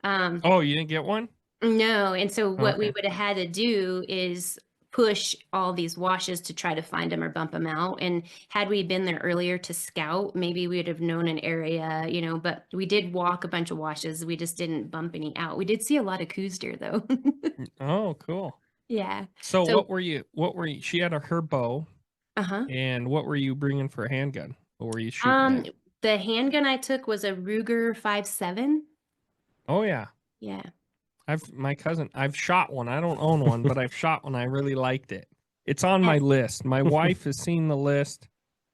them. Oh, you didn't get one? No. And so what we Okay. would have had to do is push all these washes to try to find them or bump them out. And had we been there earlier to scout, maybe we would have known an area, but we did walk a bunch of washes. We just didn't bump any out. We did see a lot of coos deer though. Oh, cool. Yeah. So So- what were you, she had her bow, Uh-huh. and what were you bringing for a handgun? What were you shooting at? The handgun I took was a Ruger 5.7. Oh yeah. Yeah. I've shot one. I don't own one, but I've shot one. I really liked it. It's on my list. My wife has seen the list.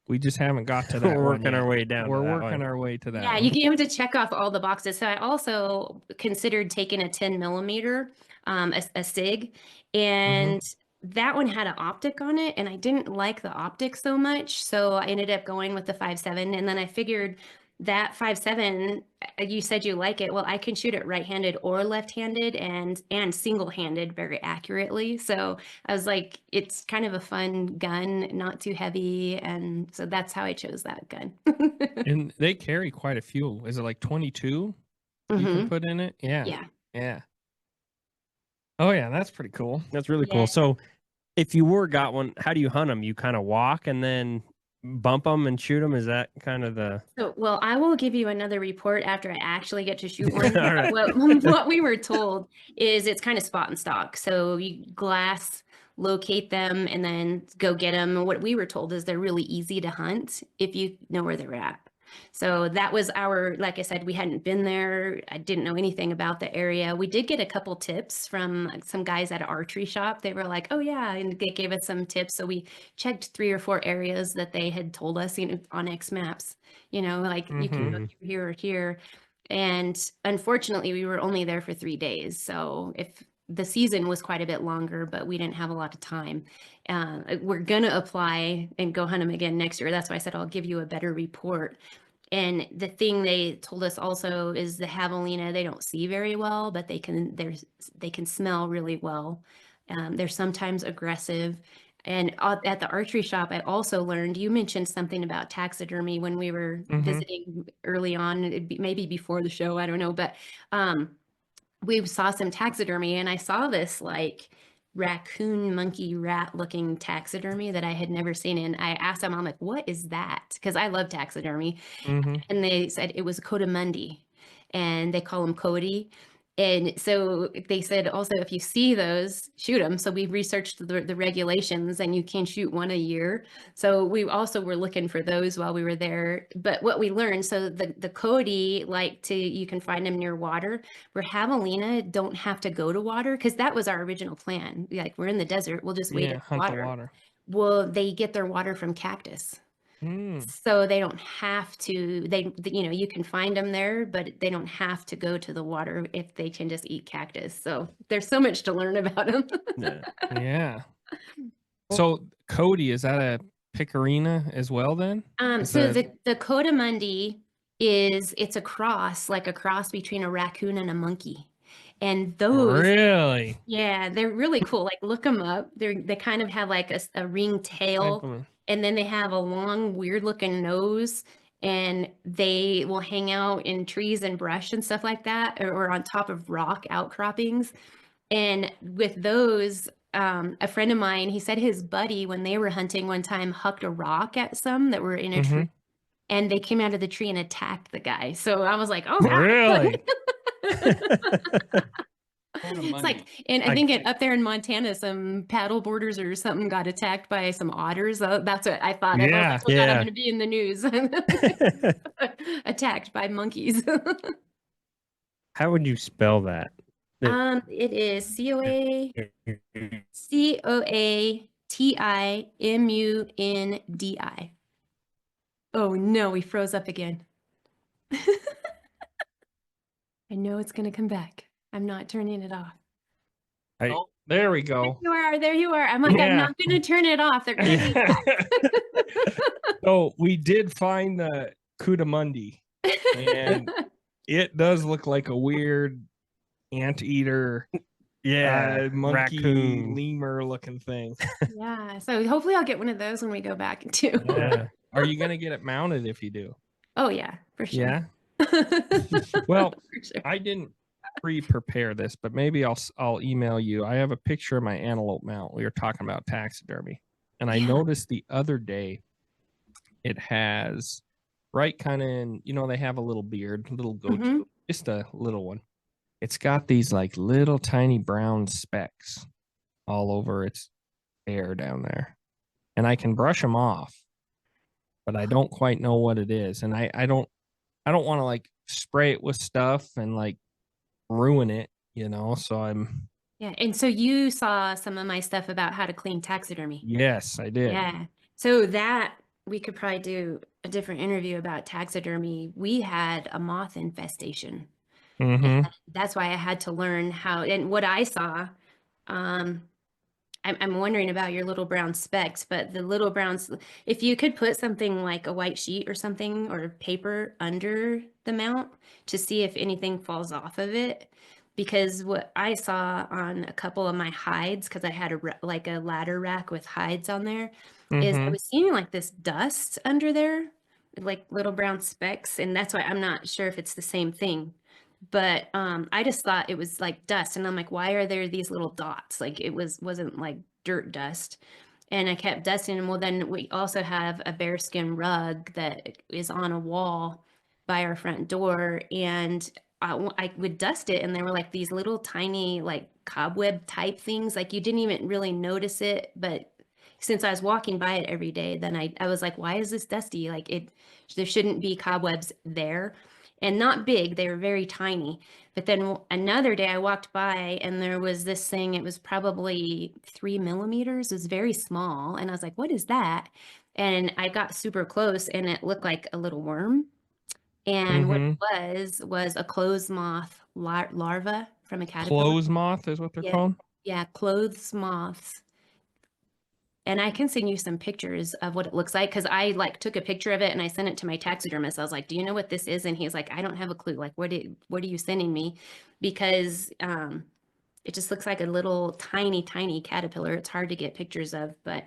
We just haven't got to that. We're one working yet. our way down. We're to that working one. our way to that. Yeah, one. you have to check off all the boxes. So I also considered taking a 10 millimeter, a SIG, and that one had an optic on it, and I didn't like the optic so much. So I ended up going with the 5.7, and then I figured that 5.7, you said you like it. Well, I can shoot it right-handed or left-handed and single-handed very accurately. So I was like, it's kind of a fun gun, not too heavy, and so that's how I chose that gun. And they carry quite a few. Is it like 22 you can put in it? Yeah. Yeah. Yeah. Oh yeah, that's pretty cool. That's really Yeah. cool. So if you got one, how do you hunt them? You kind of walk and then bump them and shoot them? Is that kind of the... So, well, I will give you another report after I actually get to shoot one. All right. What we were told is it's kind of spot and stock. So you glass, locate them, and then go get them. What we were told is they're really easy to hunt if you know where they're at. So that was like I said, we hadn't been there. I didn't know anything about the area. We did get a couple tips from some guys at an archery shop. They were like, oh yeah, and they gave us some tips. So we checked 3 or 4 areas that they had told us, on X Maps, like you can go here or here. And unfortunately, we were only there for 3 days. So if the season was quite a bit longer, but we didn't have a lot of time. We're going to apply and go hunt them again next year. That's why I said I'll give you a better report. And the thing they told us also is the javelina, they don't see very well, but they can smell really well. They're sometimes aggressive. And at the archery shop, I also learned, you mentioned something about taxidermy when we were visiting early on, maybe before the show, I don't know, but we saw some taxidermy, and I saw this like raccoon monkey rat looking taxidermy that I had never seen. And I asked them, I'm like, what is that? Because I love taxidermy. Mm-hmm. And they said it was coatimundi, and they call him Cody. And so they said also, if you see those, shoot them. So we researched the regulations, and you can shoot one a year. So we also were looking for those while we were there. But what we learned, so the Cody, you can find them near water. Where javelina don't have to go to water, because that was our original plan. Like, we're in the desert, we'll just wait Yeah, at hunt the water. water. Well, they get their water from cactus. Mm. So they don't have to, you can find them there, but they don't have to go to the water if they can just eat cactus. So there's so much to learn about them. Yeah. Yeah. So Cody, is that a picarina as well then? So the coatimundi it's a cross, like a cross between a raccoon and a monkey. And those, Really? yeah, they're really cool. Like, look them up. They kind of have like a ringed tail, and then they have a long, weird looking nose, and they will hang out in trees and brush and stuff like that, or on top of rock outcroppings. And with those, a friend of mine, he said his buddy, when they were hunting one time, hucked a rock at some that were in a tree, and they came out of the tree and attacked the guy. So I was like, oh, God. Really? It's like, and I think up there in Montana, some paddle boarders or something got attacked by some otters. That's what I thought. Yeah, I was like, oh, God, I'm going to be in the news. Attacked by monkeys. How would you spell that? It is Coatimundi. Oh no, we froze up again. I know it's going to come back. I'm not turning it off. Oh, there we go. There you are. I'm like, I'm not going to turn it off. They're going to be back. So we did find the coatimundi, and it does look like a weird anteater, monkey, raccoon, lemur looking thing. Yeah. So hopefully I'll get one of those when we go back too. Yeah. Are you gonna get it mounted if you do? Oh yeah, for sure. Yeah. Well, for sure. I didn't pre-prepare this, but maybe I'll email you. I have a picture of my antelope mount. We were talking about taxidermy, and I noticed the other day it has right kind of they have a little beard, little goatee, just a little one. It's got these like little tiny brown specks all over its hair down there, and I can brush them off, but I don't quite know what it is, and I don't want to like spray it with stuff and like ruin it, so I'm. Yeah. And so you saw some of my stuff about how to clean taxidermy. Yes, I did. Yeah. So that we could probably do a different interview about taxidermy. We had a moth infestation. And that's why I had to learn how, and what I saw, I'm wondering about your little brown specks, but the little browns, if you could put something like a white sheet or something or paper under the mount to see if anything falls off of it. Because what I saw on a couple of my hides, because I had a ladder rack with hides on there, is I was seeing like this dust under there, like little brown specks. And that's why I'm not sure if it's the same thing. But I just thought it was like dust, and I'm like, why are there these little dots? Like it wasn't like dirt dust. And I kept dusting them. Well, then we also have a bearskin rug that is on a wall by our front door, and I would dust it, and there were like these little tiny like cobweb type things. Like you didn't even really notice it, but since I was walking by it every day, then I was like, why is this dusty? Like there shouldn't be cobwebs there. And not big, they were very tiny. But then another day I walked by and there was this thing, it was probably 3 millimeters, it was very small. And I was like, what is that? And I got super close and it looked like a little worm. And what it was a clothes moth larva from a caterpillar. Clothes moth is what they're called? Yeah, clothes moths. And I can send you some pictures of what it looks like, because I like took a picture of it and I sent it to my taxidermist. I was like, do you know what this is? And he's like, I don't have a clue. Like, what are you sending me? Because it just looks like a little tiny caterpillar. It's hard to get pictures of, but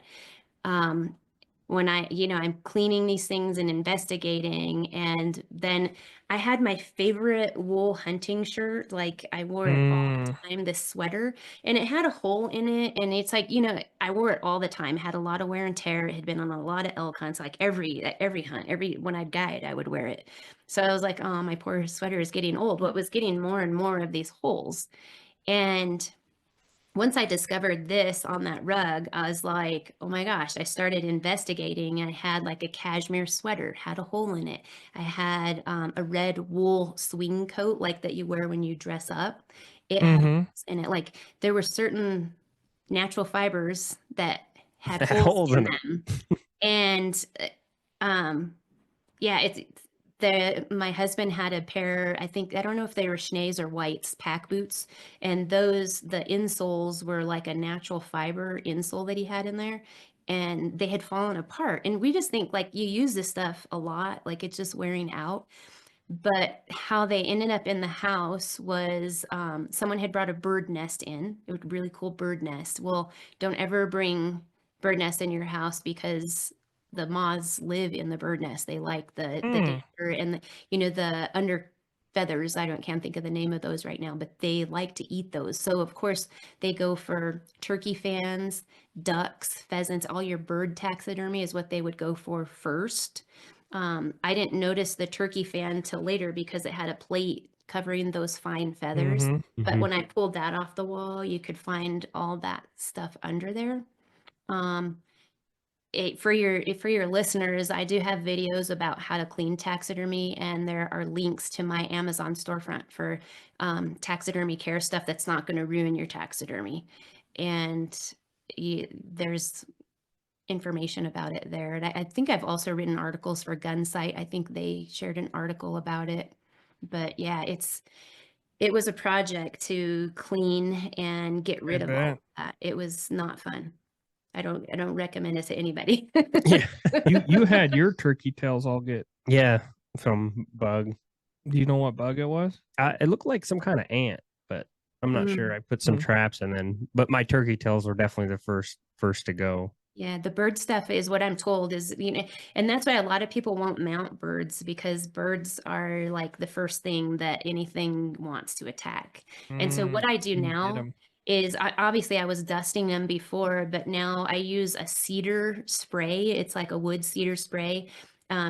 when I'm cleaning these things and investigating. And then I had my favorite wool hunting shirt. Like I wore it all the time, this sweater, and it had a hole in it. And it's like, I wore it all the time. It had a lot of wear and tear. It had been on a lot of elk hunts, like every hunt, when I'd guide, I would wear it. So I was like, oh, my poor sweater is getting old. But it was getting more and more of these holes. And once I discovered this on that rug, I was like, oh my gosh, I started investigating. I had like a cashmere sweater, had a hole in it. I had a red wool swing coat, like that you wear when you dress up. It had holes in it. Like there were certain natural fibers that had Had holes in it. them. And yeah, my husband had a pair, I don't know if they were Schnee's or White's pack boots, and the insoles were like a natural fiber insole that he had in there, and they had fallen apart. And we just think like you use this stuff a lot, like it's just wearing out. But how they ended up in the house was someone had brought a bird nest in, a really cool bird nest. Well, don't ever bring bird nest in your house because the moths live in the bird nest. They like the dander and the under feathers. Can't think of the name of those right now, but they like to eat those. So of course they go for turkey fans, ducks, pheasants. All your bird taxidermy is what they would go for first. I didn't notice the turkey fan till later because it had a plate covering those fine feathers. But when I pulled that off the wall, you could find all that stuff under there. For your listeners, I do have videos about how to clean taxidermy, and there are links to my Amazon storefront for taxidermy care stuff that's not going to ruin your taxidermy. And there's information about it there. And I think I've also written articles for Gunsight. I think they shared an article about it. But yeah, it was a project to clean and get rid of all of that. It was not fun. I don't recommend it to anybody. Yeah. You had your turkey tails all get. Yeah, from bug. Do you know what bug it was? It looked like some kind of ant, but I'm not sure. I put some traps but my turkey tails were definitely the first to go. Yeah, the bird stuff is what I'm told is, and that's why a lot of people won't mount birds, because birds are like the first thing that anything wants to attack. And so what I do now is obviously I was dusting them before, but now I use a cedar spray. It's like a wood cedar spray.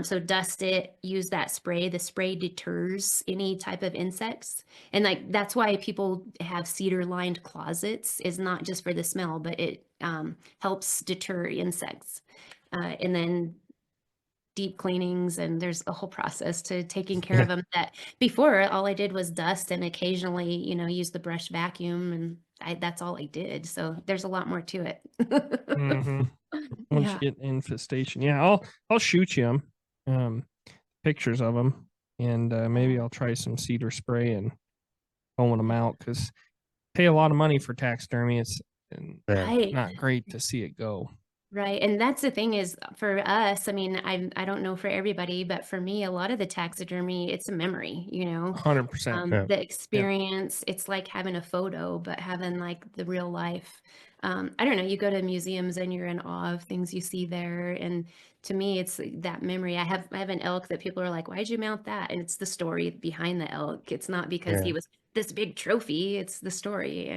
So dust it, use that spray. The spray deters any type of insects. And like, that's why people have cedar lined closets, is not just for the smell, but it helps deter insects. And then deep cleanings, and there's a whole process to taking care of them that before all I did was dust and occasionally, use the brush vacuum, and that's all I did. So there's a lot more to it. Once you get infestation, I'll shoot you pictures of them, and maybe I'll try some cedar spray and going them out, because pay a lot of money for taxidermy. It's not great to see it go. Right. And that's the thing is, for us, I mean, I don't know for everybody, but for me, a lot of the taxidermy, it's a memory, 100%. The experience, it's like having a photo, but having like the real life. I don't know, you go to museums and you're in awe of things you see there. And to me, it's that memory. I have an elk that people are like, why'd you mount that? And it's the story behind the elk. It's not because he was this big trophy. It's the story,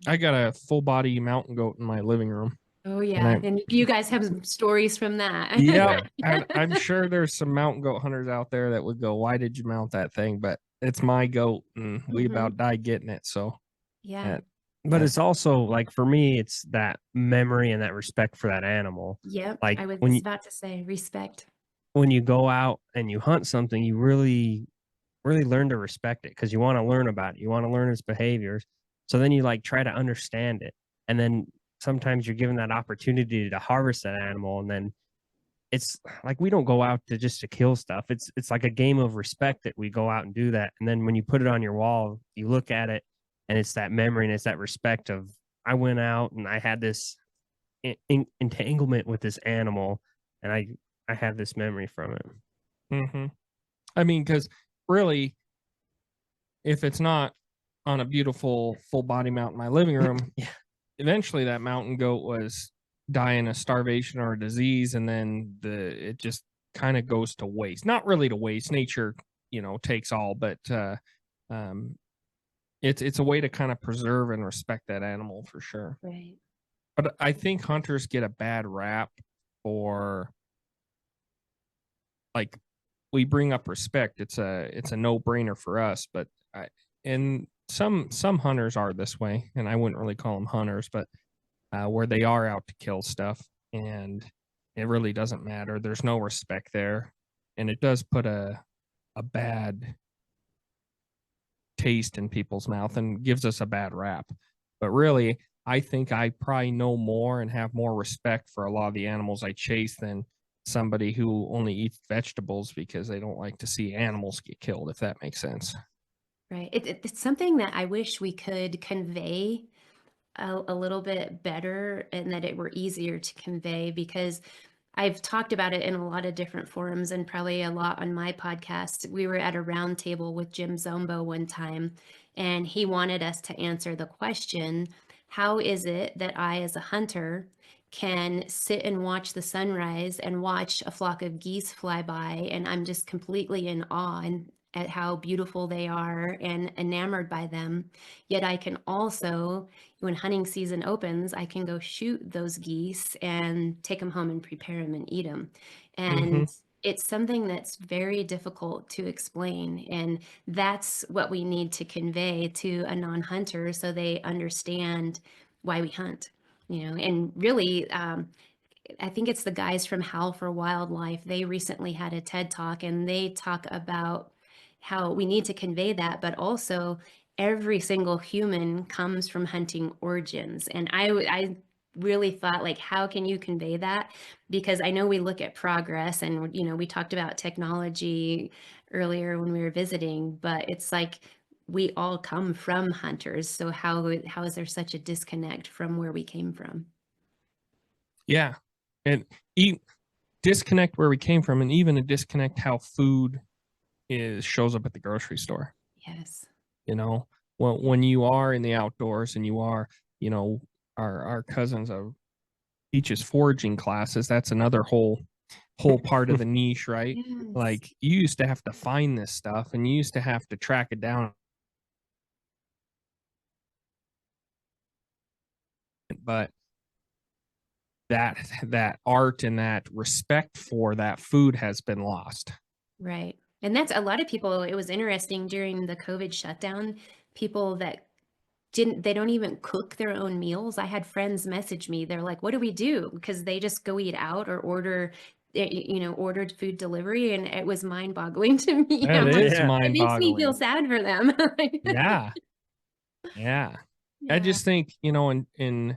I got a full body mountain goat in my living room. Oh yeah, and you guys have some stories from that. Yeah, I'm sure there's some mountain goat hunters out there that would go, "Why did you mount that thing?" But it's my goat, and we about died getting it. So yeah, but it's also like, for me, it's that memory and that respect for that animal. Yep, Like I was about to say respect. When you go out and you hunt something, you really learn to respect it, because you want to learn about it. You want to learn its behaviors. So then you like try to understand it, and then sometimes you're given that opportunity to harvest that animal, and then it's like, we don't go out to kill stuff. It's like a game of respect that we go out and do that. And then when you put it on your wall, you look at it, and it's that memory and it's that respect of, I went out and I had this entanglement with this animal, and I have this memory from it. I mean, because really, if it's not on a beautiful full body mount in my living room, eventually that mountain goat was dying of starvation or a disease, and then it just kind of goes to waste. Not really to waste. Nature, takes all, but um, it's a way to kind of preserve and respect that animal for sure. Right. But I think hunters get a bad rap for, like, we bring up respect. It's a no-brainer for us, but and some hunters are this way, and I wouldn't really call them hunters, but where they are out to kill stuff, and it really doesn't matter. There's no respect there, and it does put a bad taste in people's mouth and gives us a bad rap. But really, I think I probably know more and have more respect for a lot of the animals I chase than somebody who only eats vegetables because they don't like to see animals get killed, if that makes sense. Right. It's something that I wish we could convey a little bit better, and that it were easier to convey, because I've talked about it in a lot of different forums and probably a lot on my podcast. We were at a round table with Jim Zombo one time, and he wanted us to answer the question, how is it that I, as a hunter, can sit and watch the sunrise and watch a flock of geese fly by, and I'm just completely in awe and at how beautiful they are and enamored by them. Yet I can also, when hunting season opens, I can go shoot those geese and take them home and prepare them and eat them. Mm-hmm. And it's something that's very difficult to explain. And that's what we need to convey to a non-hunter so they understand why we hunt. And really, I think it's the guys from Howl for Wildlife. They recently had a TED Talk, and they talk about how we need to convey that, but also every single human comes from hunting origins. And I really thought, like, how can you convey that? Because I know we look at progress, and we talked about technology earlier when we were visiting, but it's like we all come from hunters. So how is there such a disconnect from where we came from? Yeah, and disconnect where we came from, and even a disconnect how food shows up at the grocery store. Yes. When you are in the outdoors and you are, our cousins of teaches foraging classes, that's another whole part of the niche, right? Yes. Like, you used to have to find this stuff, and you used to have to track it down, but that art and that respect for that food has been lost. Right. And that's a lot of people. It was interesting during the COVID shutdown, people that they don't even cook their own meals. I had friends message me. They're like, what do we do? Because they just go eat out or ordered food delivery. And it was mind boggling to me. That I'm like, is Yeah. it makes me feel mind-boggling. sad for them. Yeah. I Yeah. just think, in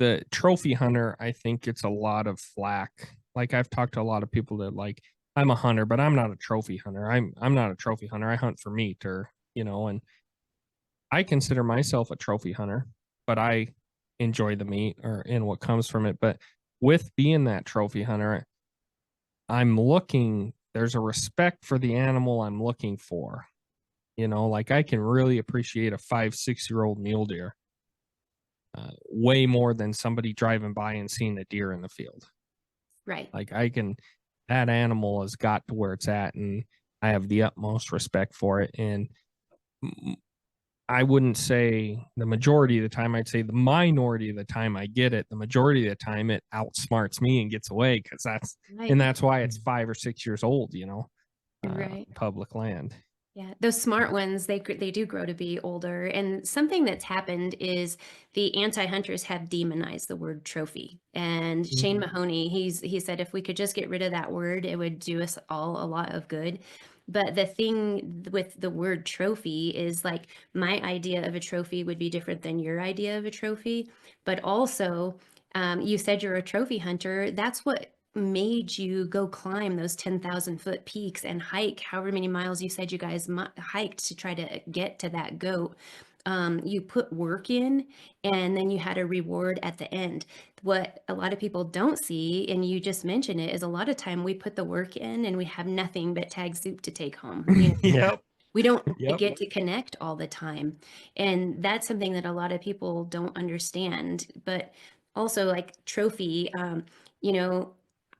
the trophy hunter, I think it's a lot of flack. Like, I've talked to a lot of people that, like, I'm a hunter, but I'm not a trophy hunter. I'm not a trophy hunter. I hunt for meat, and I consider myself a trophy hunter, but I enjoy the meat and what comes from it. But with being that trophy hunter, there's a respect for the animal I'm looking for. Like, I can really appreciate a 5-6 year old mule deer way more than somebody driving by and seeing a deer in the field. Right. Like, that animal has got to where it's at, and I have the utmost respect for it. And I wouldn't say the majority of the time, I'd say the minority of the time I get it. The majority of the time it outsmarts me and gets away, because Right. that's why it's 5 or 6 years old, Right. public land. Yeah, those smart ones, they do grow to be older. And something that's happened is the anti-hunters have demonized the word trophy. And Shane Mahoney, he said if we could just get rid of that word, it would do us all a lot of good. But the thing with the word trophy is, like, my idea of a trophy would be different than your idea of a trophy. But also, you said you're a trophy hunter. That's what made you go climb those 10,000-foot peaks and hike however many miles you said you guys hiked to try to get to that goat. You put work in, and then you had a reward at the end. What a lot of people don't see, and you just mentioned it, is a lot of time we put the work in and we have nothing but tag soup to take home. Yep. We don't Yep. get to connect all the time. And that's something that a lot of people don't understand. But also like trophy, you know,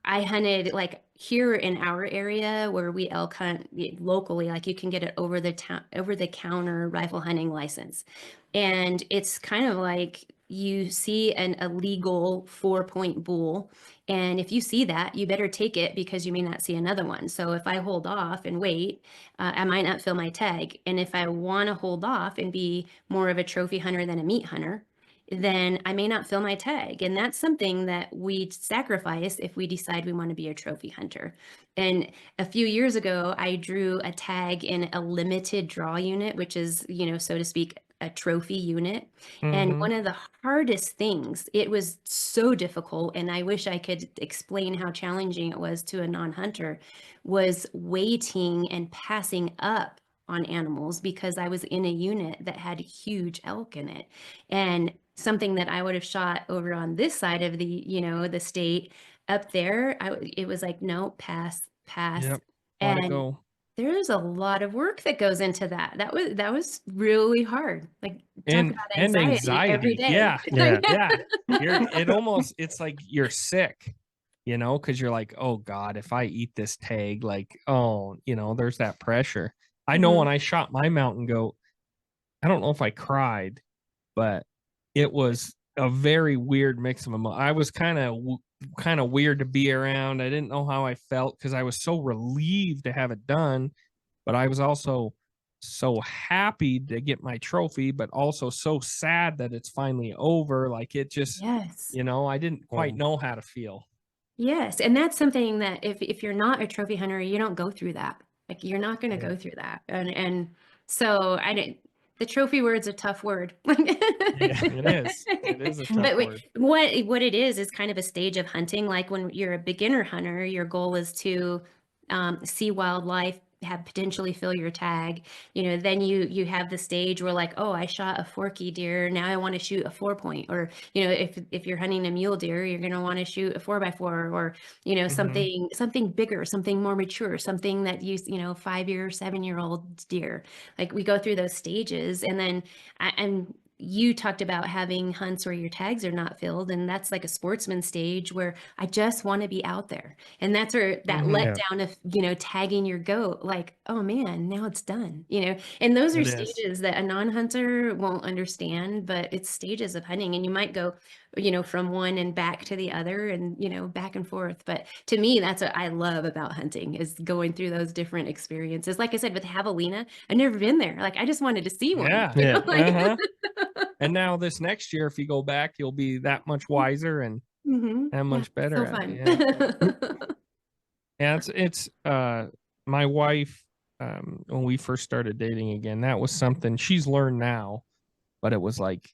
I hunted like here in our area where we elk hunt locally, like you can get it over the counter rifle hunting license. And it's kind of like you see an illegal 4-point bull. And if you see that, you better take it because you may not see another one. So if I hold off and wait, I might not fill my tag. And if I want to hold off and be more of a trophy hunter than a meat hunter, then I may not fill my tag. And that's something that we sacrifice if we decide we want to be a trophy hunter. And a few years ago, I drew a tag in a limited draw unit, which is, so to speak, a trophy unit. And Mm-hmm. one of the hardest things, it was so difficult, and I wish I could explain how challenging it was to a non-hunter, was waiting and passing up on animals because I was in a unit that had huge elk in it. And something that I would have shot over on this side of the state up there, it was like, no, pass. Yep. Let it And go. there's a lot of work that goes into that. That was really hard. Like, talk about And anxiety every anxiety. day. Yeah. Yeah. Yeah. It's like you're sick, because you're like, oh God, if I eat this tag, like, oh, there's that pressure. I know when I shot my mountain goat, I don't know if I cried, but it was a very weird mix of emotions. I was kind of weird to be around. I didn't know how I felt because I was so relieved to have it done, but I was also so happy to get my trophy, but also so sad that it's finally over. Like it just, Yes. I didn't quite know how to feel. Yes, and that's something that if you're not a trophy hunter, you don't go through that. Like, you're not going to go through that. And so I didn't. The trophy word's a tough word. Yeah, it is. It is a tough But word. what it is kind of a stage of hunting. Like when you're a beginner hunter, your goal is to see wildlife, have potentially fill your tag. Then you have the stage where like, oh, I shot a forky deer. Now I want to shoot a 4-point. Or if you're hunting a mule deer, you're going to want to shoot a 4x4, or something bigger, something more mature, something that 5-year, 7-year-old deer. Like, we go through those stages, and then and you talked about having hunts where your tags are not filled, and that's like a sportsman stage where I just want to be out there. And that's where that letdown of tagging your goat, like, oh man, now it's done. And those are stages that a non-hunter won't understand, but it's stages of hunting. And you might go from one and back to the other, and back and forth. But to me, that's what I love about hunting, is going through those different experiences. Like I said, with javelina, I've never been there. Like, I just wanted to see one. Yeah. And now this next year, if you go back, you'll be that much wiser and that much better. So fun. Yeah, it's my wife, when we first started dating again, that was something she's learned now, but it was like,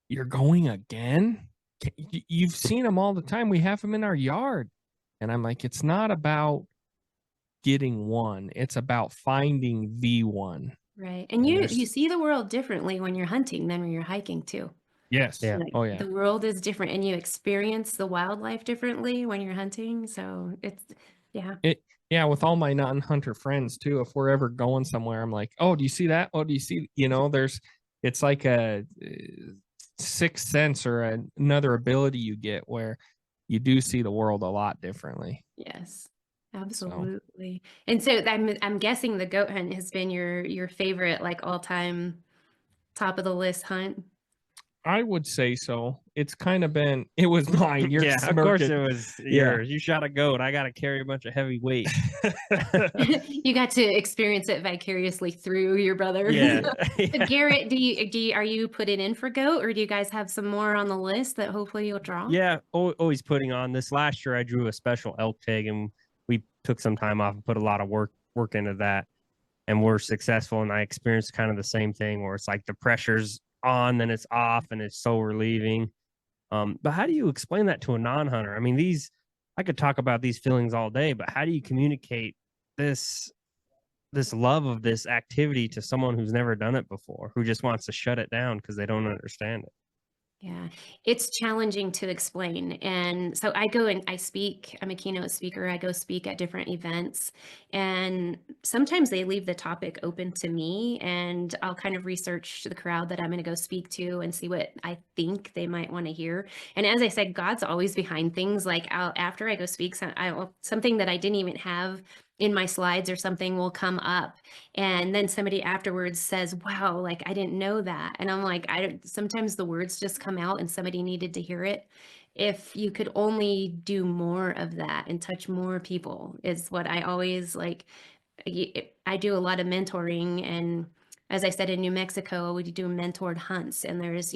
you're going again? You've seen them all the time. We have them in our yard. And I'm like, it's not about getting one. It's about finding the one. Right. And you see the world differently when you're hunting than when you're hiking too. Yes. Yeah. Like, Oh yeah. the world is different, and you experience the wildlife differently when you're hunting. So it's, yeah, with all my non-hunter friends too, if we're ever going somewhere, I'm like, oh, do you see that? Oh, do you see, it's like a sixth sense or another ability you get where you do see the world a lot differently. Yes, absolutely. And so I'm guessing the goat hunt has been your favorite, like, all-time top of the list hunt. I would say so. It's kind of been, it was mine. You're Yeah, of course it was yours. You shot a goat. I got to carry a bunch of heavy weight. You got to experience it vicariously through your brother. Yeah. So Garrett, are you putting in for goat, or do you guys have some more on the list that hopefully you'll draw? Yeah, always putting on. This last year I drew a special elk tag, and we took some time off and put a lot of work into that, and we're successful. And I experienced kind of the same thing where it's like the pressure's on, then it's off, and it's so relieving. But how do you explain that to a non-hunter? I mean, I could talk about these feelings all day, but how do you communicate this love of this activity to someone who's never done it before, who just wants to shut it down because they don't understand it? Yeah, it's challenging to explain. And so I go and I speak. I'm a keynote speaker. I go speak at different events. And sometimes they leave the topic open to me, and I'll kind of research the crowd that I'm going to go speak to and see what I think they might want to hear. And as I said, God's always behind things. Like after I go speak, something that I didn't even have in my slides or something will come up, and then somebody afterwards says, wow, like I didn't know that. And I'm like, I don't, sometimes the words just come out and somebody needed to hear it. If you could only do more of that and touch more people is what I always like. I do a lot of mentoring, and as I said, in New Mexico, we do mentored hunts, and there's,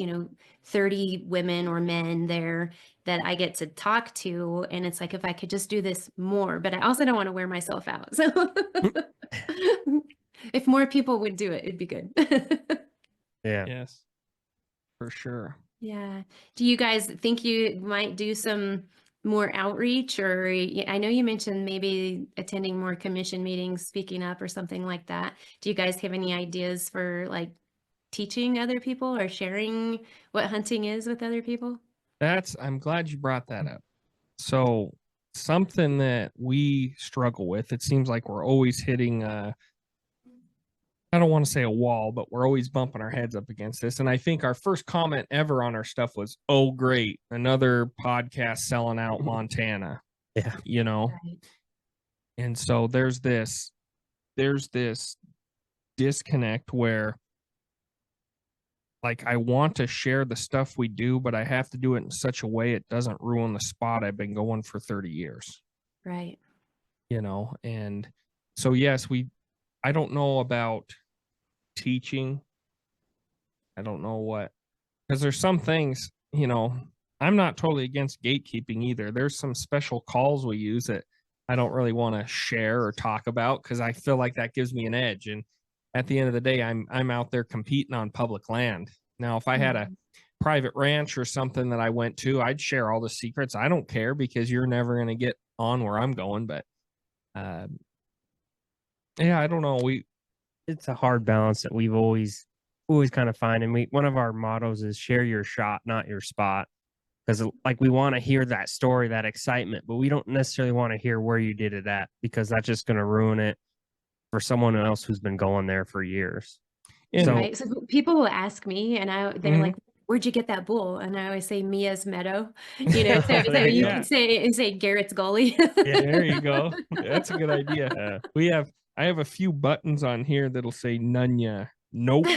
30 women or men there that I get to talk to. And it's like, if I could just do this more, but I also don't want to wear myself out. So if more people would do it, it'd be good. Yeah. Yes, for sure. Yeah. Do you guys think you might do some more outreach, or I know you mentioned maybe attending more commission meetings, speaking up or something like that. Do you guys have any ideas for like teaching other people or sharing what hunting is with other people? I'm glad you brought that up. So something that we struggle with, it seems like we're always hitting I don't want to say a wall, but we're always bumping our heads up against this. And I think our first comment ever on our stuff was, oh, great, another podcast selling out Montana. Yeah. Right. And so there's this disconnect where, like, I want to share the stuff we do, but I have to do it in such a way it doesn't ruin the spot I've been going for 30 years. Right. And so, yes, I don't know about teaching. I don't know because there's some things, I'm not totally against gatekeeping either. There's some special calls we use that I don't really want to share or talk about because I feel like that gives me an edge. And at the end of the day, I'm out there competing on public land. Now, if I had a private ranch or something that I went to, I'd share all the secrets. I don't care because you're never going to get on where I'm going. But yeah, I don't know. It's a hard balance that we've always kind of find. And one of our mottos is share your shot, not your spot. Because like we want to hear that story, that excitement, but we don't necessarily want to hear where you did it at, because that's just going to ruin it for someone else who's been going there for years. Right. So people will ask me, and they're Mhm. like, "Where'd you get that bull?" And I always say Mia's meadow. So you Yeah. can say Garrett's gully. Yeah, there you go. That's a good idea. I have a few buttons on here that'll say Nunya. Nope.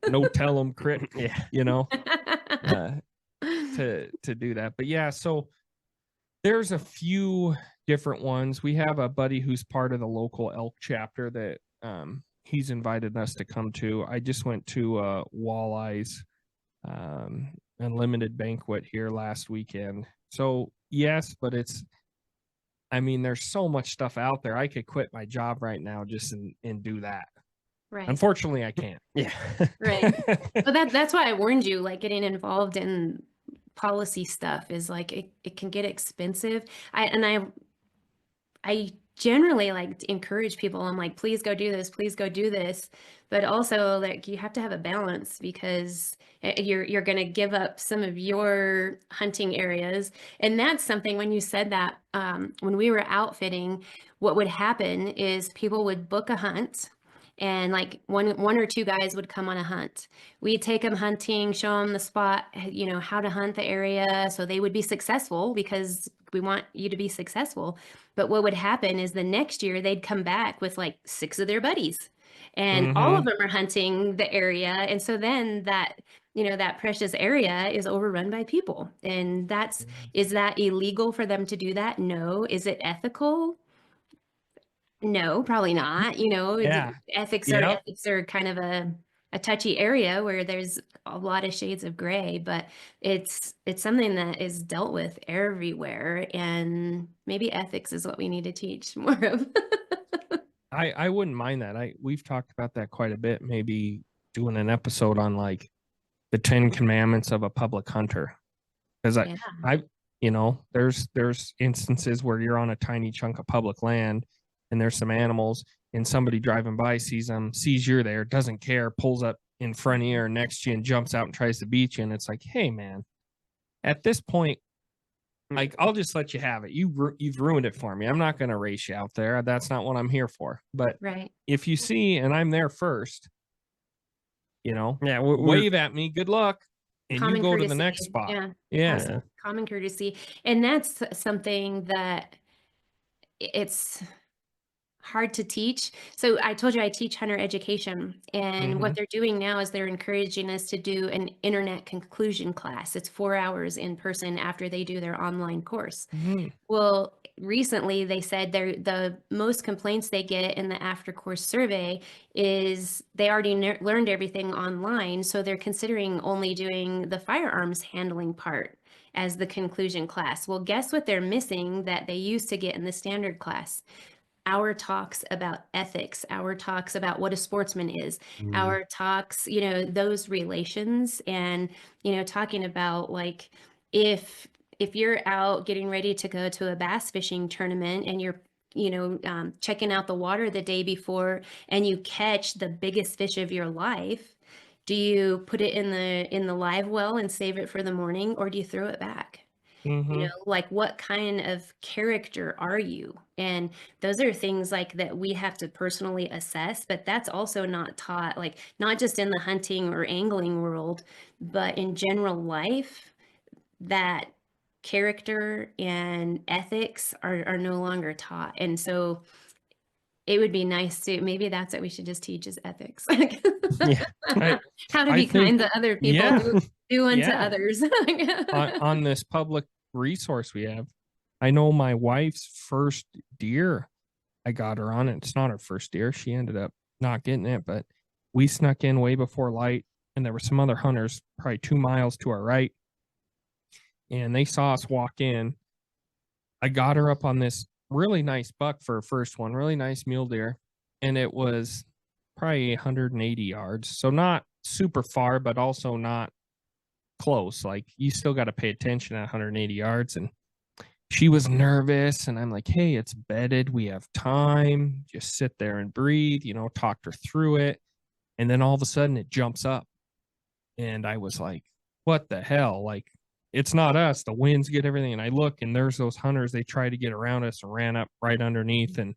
No tell 'em crit. Yeah. To do that. But yeah, so there's a few different ones. We have a buddy who's part of the local elk chapter that he's invited us to come to. I just went to Walleyes Unlimited banquet here last weekend. So yes, but there's so much stuff out there. I could quit my job right now just and do that. Right. Unfortunately, I can't. Yeah. Right. But that's why I warned you, like getting involved in policy stuff is like it can get expensive. I generally like to encourage people. I'm like, please go do this, please go do this. But also, like, you have to have a balance, because you're going to give up some of your hunting areas. And that's something, when you said that, when we were outfitting, what would happen is people would book a hunt, and like one or two guys would come on a hunt. We'd take them hunting, show them the spot, how to hunt the area, so they would be successful, because we want you to be successful. But what would happen is the next year they'd come back with like 6 of their buddies, and all of them are hunting the area. And so then that precious area is overrun by people. And is that illegal for them to do that? No. Is it ethical? No, probably not. Yeah. Ethics Yep. are kind of a touchy area where there's a lot of shades of gray, but it's something that is dealt with everywhere, and maybe ethics is what we need to teach more of. I wouldn't mind that. We've talked about that quite a bit, maybe doing an episode on like the 10 commandments of a public hunter. Because there's instances where you're on a tiny chunk of public land and there's some animals, and somebody driving by sees you're there, doesn't care, pulls up in front of you or next to you and jumps out and tries to beat you. And it's like, hey man, at this point, like, I'll just let you have it. You've ruined it for me. I'm not going to race you out there. That's not what I'm here for. But Right. if you see, and I'm there first, you know, Yeah, wave at me. Good luck, and you Common go to the courtesy. next spot. Yeah. Yeah. Absolutely. Common courtesy. And that's something that it's hard to teach. So I told you I teach hunter education, and what they're doing now is they're encouraging us to do an internet conclusion class. It's 4 hours in person after they do their online course. Mhm. Well, recently they said the most complaints they get in the after course survey is they already learned everything online, so they're considering only doing the firearms handling part as the conclusion class. Well, guess what they're missing that they used to get in the standard class? Our talks about ethics, our talks about what a sportsman is, our talks, those relations, and, talking about, like, if you're out getting ready to go to a bass fishing tournament and you're checking out the water the day before and you catch the biggest fish of your life, do you put it in the live well and save it for the morning, or do you throw it back? Like, what kind of character are you? And those are things like that we have to personally assess, but that's also not taught, like, not just in the hunting or angling world, but in general life, that character and ethics are no longer taught. And so it would be nice to, maybe that's what we should just teach, is ethics. Yeah. How to I be think- kind to other people, yeah. do unto Yeah. others. on this public resource we have. I know my wife's first deer, I got her on it. It's not her first deer. She ended up not getting it, but we snuck in way before light, and there were some other hunters probably 2 miles to our right, and they saw us walk in. I got her up on this really nice buck for her first one, really nice mule deer, and it was probably 180 yards. So not super far, but also not close. Like, you still got to pay attention at 180 yards. And she was nervous, and I'm like, hey, it's bedded, we have time, just sit there and breathe, talked her through it. And then all of a sudden it jumps up, and I was like, what the hell? Like, it's not us, the winds get everything. And I look, and there's those hunters, they tried to get around us and ran up right underneath, and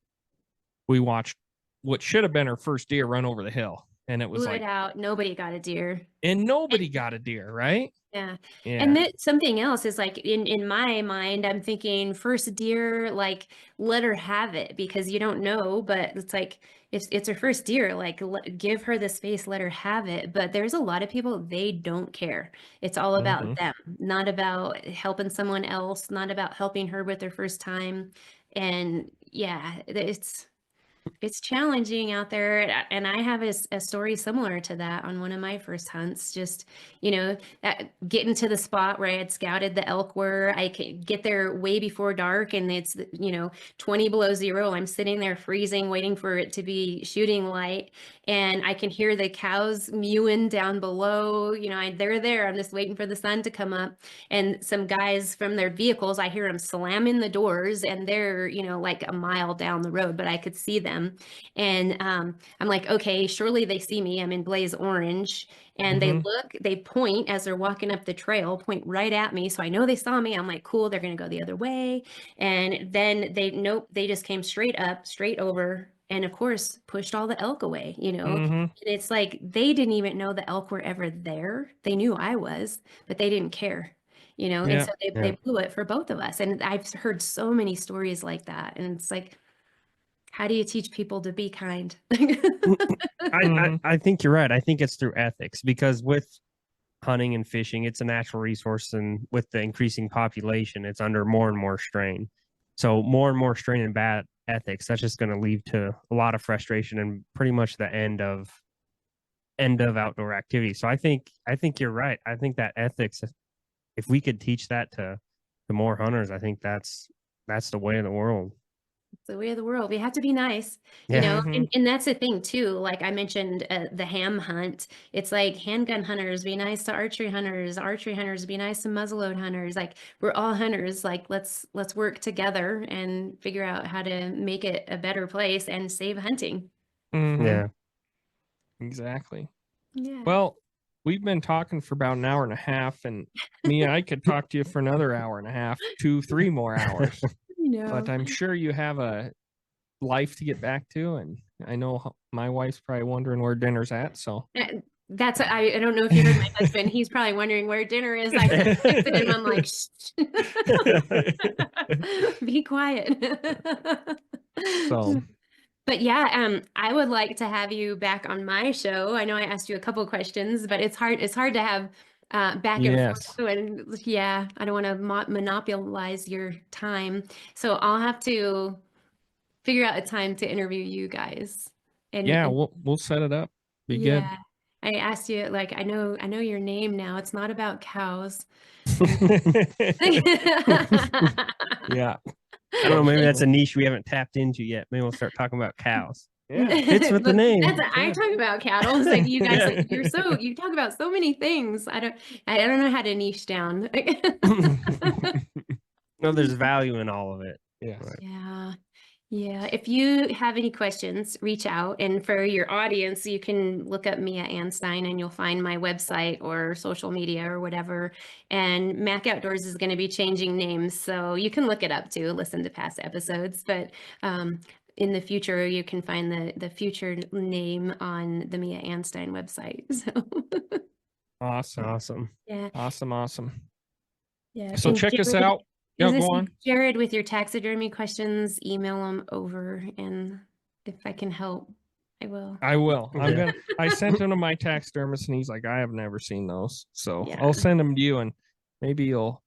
we watched what should have been her first deer run over the hill. And it was Blew like, it out. Nobody got a deer. and nobody got a deer, right? Yeah. Yeah. And that something else is, like, in my mind, I'm thinking first deer, like, let her have it, because you don't know, but it's like, if it's her first deer, like, give her the space, let her have it. But there's a lot of people, they don't care. It's all about them, not about helping someone else, not about helping her with her first time. And yeah, it's challenging out there. And I have a story similar to that on one of my first hunts. Just, getting to the spot where I had scouted the elk were. I could get there way before dark, and it's, 20 below zero. I'm sitting there freezing, waiting for it to be shooting light. And I can hear the cows mewing down below. They're there. I'm just waiting for the sun to come up. And some guys from their vehicles, I hear them slamming the doors, and they're, like a mile down the road, but I could see them. And I'm like, okay, surely they see me. I'm in blaze orange. And they look, they point as they're walking up the trail, point right at me. So I know they saw me. I'm like, cool, they're going to go the other way. And then nope, they just came straight up, straight over. And of course, pushed all the elk away, And it's like, they didn't even know the elk were ever there. They knew I was, but they didn't care, And so they blew it for both of us. And I've heard so many stories like that. And it's like, how do you teach people to be kind? I think you're right. I think it's through ethics, because with hunting and fishing, it's a natural resource, and with the increasing population, it's under more and more strain. So more and more strain and bad ethics, that's just going to lead to a lot of frustration and pretty much the end of outdoor activity. So I think you're right. I think that ethics, if we could teach that to more hunters, I think that's the way of the world. It's the way of the world. We have to be nice, Yeah. and that's the thing too. Like I mentioned, the ham hunt. It's like, handgun hunters, be nice to archery hunters. Archery hunters, be nice to muzzleload hunters. Like, we're all hunters. Like, let's work together and figure out how to make it a better place and save hunting. Yeah. Exactly. Yeah. Well, we've been talking for about an hour and a half, and Mia, I could talk to you for another hour and a half, 2, 3 more hours. But I'm sure you have a life to get back to, and I know my wife's probably wondering where dinner's at. So That's I don't know if you heard my husband. He's probably wondering where dinner is. I texted him. I'm like, shh. Be quiet. So But yeah, I would like to have you back on my show. I know I asked you a couple questions, but it's hard to have back and yes, forth. And yeah, I don't want to monopolize your time. So I'll have to figure out a time to interview you guys. yeah, And we'll set it up. Be yeah, I asked you, like, I know your name now. It's not about cows. good. Yeah. I don't know, maybe that's a niche we haven't tapped into yet. Maybe we'll start talking about cows. Yeah. Fits with the name. I talk about cattle. It's like you guys, you talk about so many things. I don't know how to niche down. No, there's value in all of it. Yeah. Yeah. Yeah. If you have any questions, reach out. And for your audience, you can look up Mia Anstine and you'll find my website or social media or whatever. And Mac Outdoors is going to be changing names. So you can look it up too, listen to past episodes. But in the future, you can find the future name on the Mia Anstine website. So Awesome. yeah. Awesome. Yeah. So And check us Jared, out. Yeah, go on. Jared, with your taxidermy questions, email them over, and if I can help, I will. I will. Yeah. I sent him to my taxidermist, and he's like, I have never seen those, so Yeah. I'll send them to you, and maybe you'll.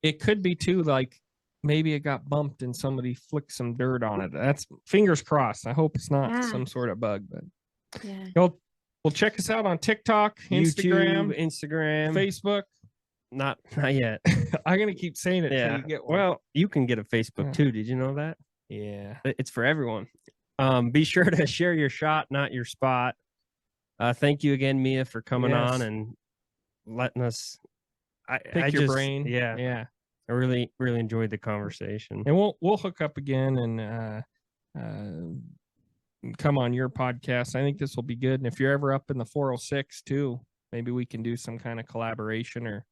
It could be too, like maybe it got bumped and somebody flicked some dirt on it. That's fingers crossed. I hope it's not Yeah. some sort of bug, but Yeah. well, check us out on TikTok, Instagram, YouTube, Instagram, Facebook. Not yet. I'm gonna keep saying it till Yeah. you get one. Well, you can get a Facebook Yeah. too. Did you know that? Yeah. It's for everyone. Be sure to share your shot, not your spot. Thank you again, Mia, for coming on and letting us Pick your brain. Yeah. I really enjoyed the conversation. And we'll hook up again and come on your podcast. I think this will be good. And if you're ever up in the 406 too, maybe we can do some kind of collaboration or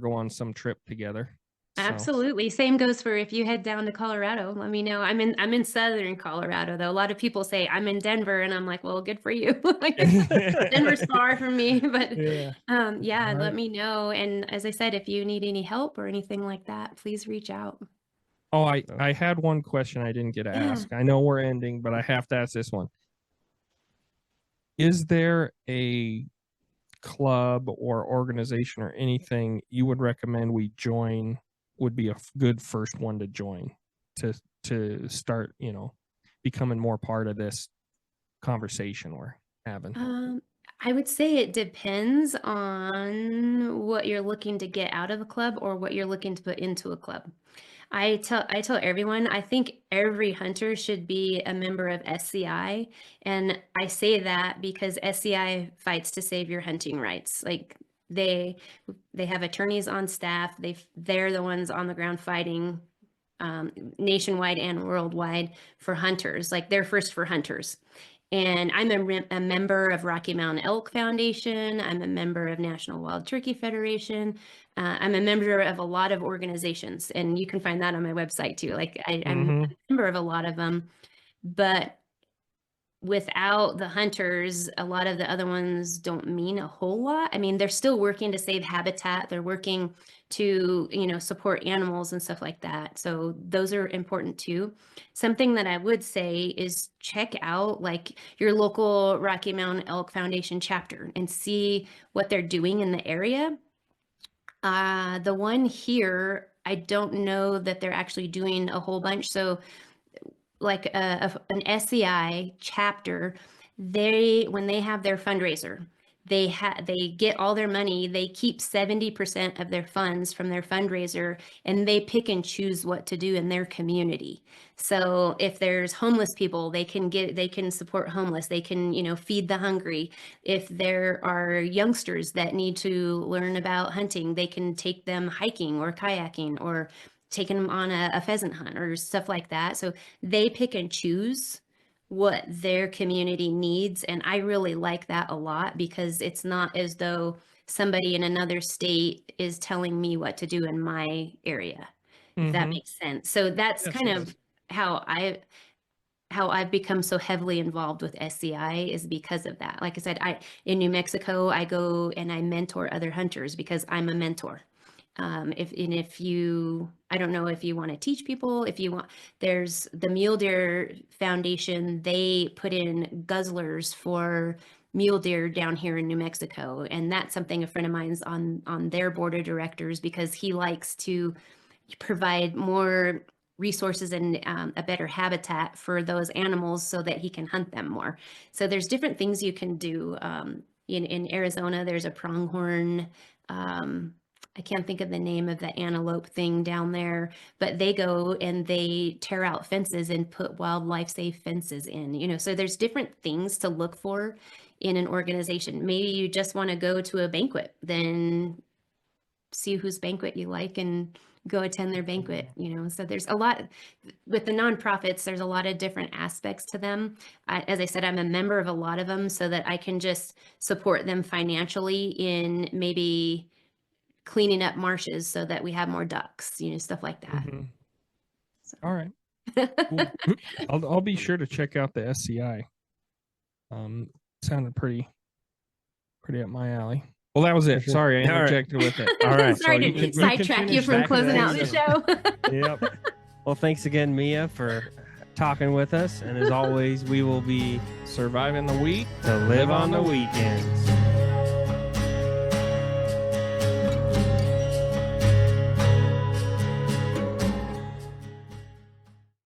go on some trip together. So, Absolutely. Same goes for if you head down to Colorado. Let me know. I'm in southern Colorado though. A lot of people say I'm in Denver, and I'm like, well, good for you. Like, Denver's far from me, but Yeah. yeah, All let right. me know. And as I said, if you need any help or anything like that, please reach out. Oh, I had one question I didn't get to Yeah. ask. I know we're ending, but I have to ask this one. Is there a club or organization or anything you would recommend we join would be a good first one to join to start, becoming more part of this conversation we're having? I would say it depends on what you're looking to get out of a club or what you're looking to put into a club. I tell everyone, I think every hunter should be a member of SCI. And I say that because SCI fights to save your hunting rights. Like they have attorneys on staff. They're the ones on the ground fighting nationwide and worldwide for hunters. Like they're first for hunters. And I'm a member of Rocky Mountain Elk Foundation. I'm a member of National Wild Turkey Federation. I'm a member of a lot of organizations, and you can find that on my website too. Like I'm a member of a lot of them, but without the hunters, a lot of the other ones don't mean a whole lot. I mean, they're still working to save habitat. They're working to, support animals and stuff like that. So those are important too. Something that I would say is check out like your local Rocky Mountain Elk Foundation chapter and see what they're doing in the area. The one here, I don't know that they're actually doing a whole bunch. So like an SCI chapter, when they have their fundraiser, they get all their money. They keep 70% of their funds from their fundraiser, and they pick and choose what to do in their community. So if there's homeless people, they can support homeless. They can, feed the hungry. If there are youngsters that need to learn about hunting, they can take them hiking or kayaking or taking them on a pheasant hunt or stuff like that. So they pick and choose what their community needs. And I really like that a lot, because it's not as though somebody in another state is telling me what to do in my area, if that Mhm. makes sense. So that's Yes, kind it of does. how I've become so heavily involved with SCI, is because of that. Like I said, in New Mexico, I go and I mentor other hunters because I'm a mentor. If you, I don't know if you want to teach people, if you want, there's the Mule Deer Foundation. They put in guzzlers for mule deer down here in New Mexico, and that's something a friend of mine's on their board of directors, because he likes to provide more resources and a better habitat for those animals so that he can hunt them more. So there's different things you can do. In Arizona, there's a pronghorn. I can't think of the name of the antelope thing down there, but they go and they tear out fences and put wildlife safe fences in, so there's different things to look for in an organization. Maybe you just want to go to a banquet, then see whose banquet you like and go attend their banquet. So there's a lot with the nonprofits. There's a lot of different aspects to them. As I said, I'm a member of a lot of them so that I can just support them financially in maybe cleaning up marshes so that we have more ducks, stuff like that. Mhm. So. All right. Cool. I'll be sure to check out the SCI. Sounded pretty up my alley. Well, that was it. sure. Sorry, I All right. interjected with it. All right. Sorry So to you can sidetrack you finish from back in closing out the episode. show. Yep. Well, thanks again, Mia, for talking with us. And as always, we will be Surviving the week to live on the weekends.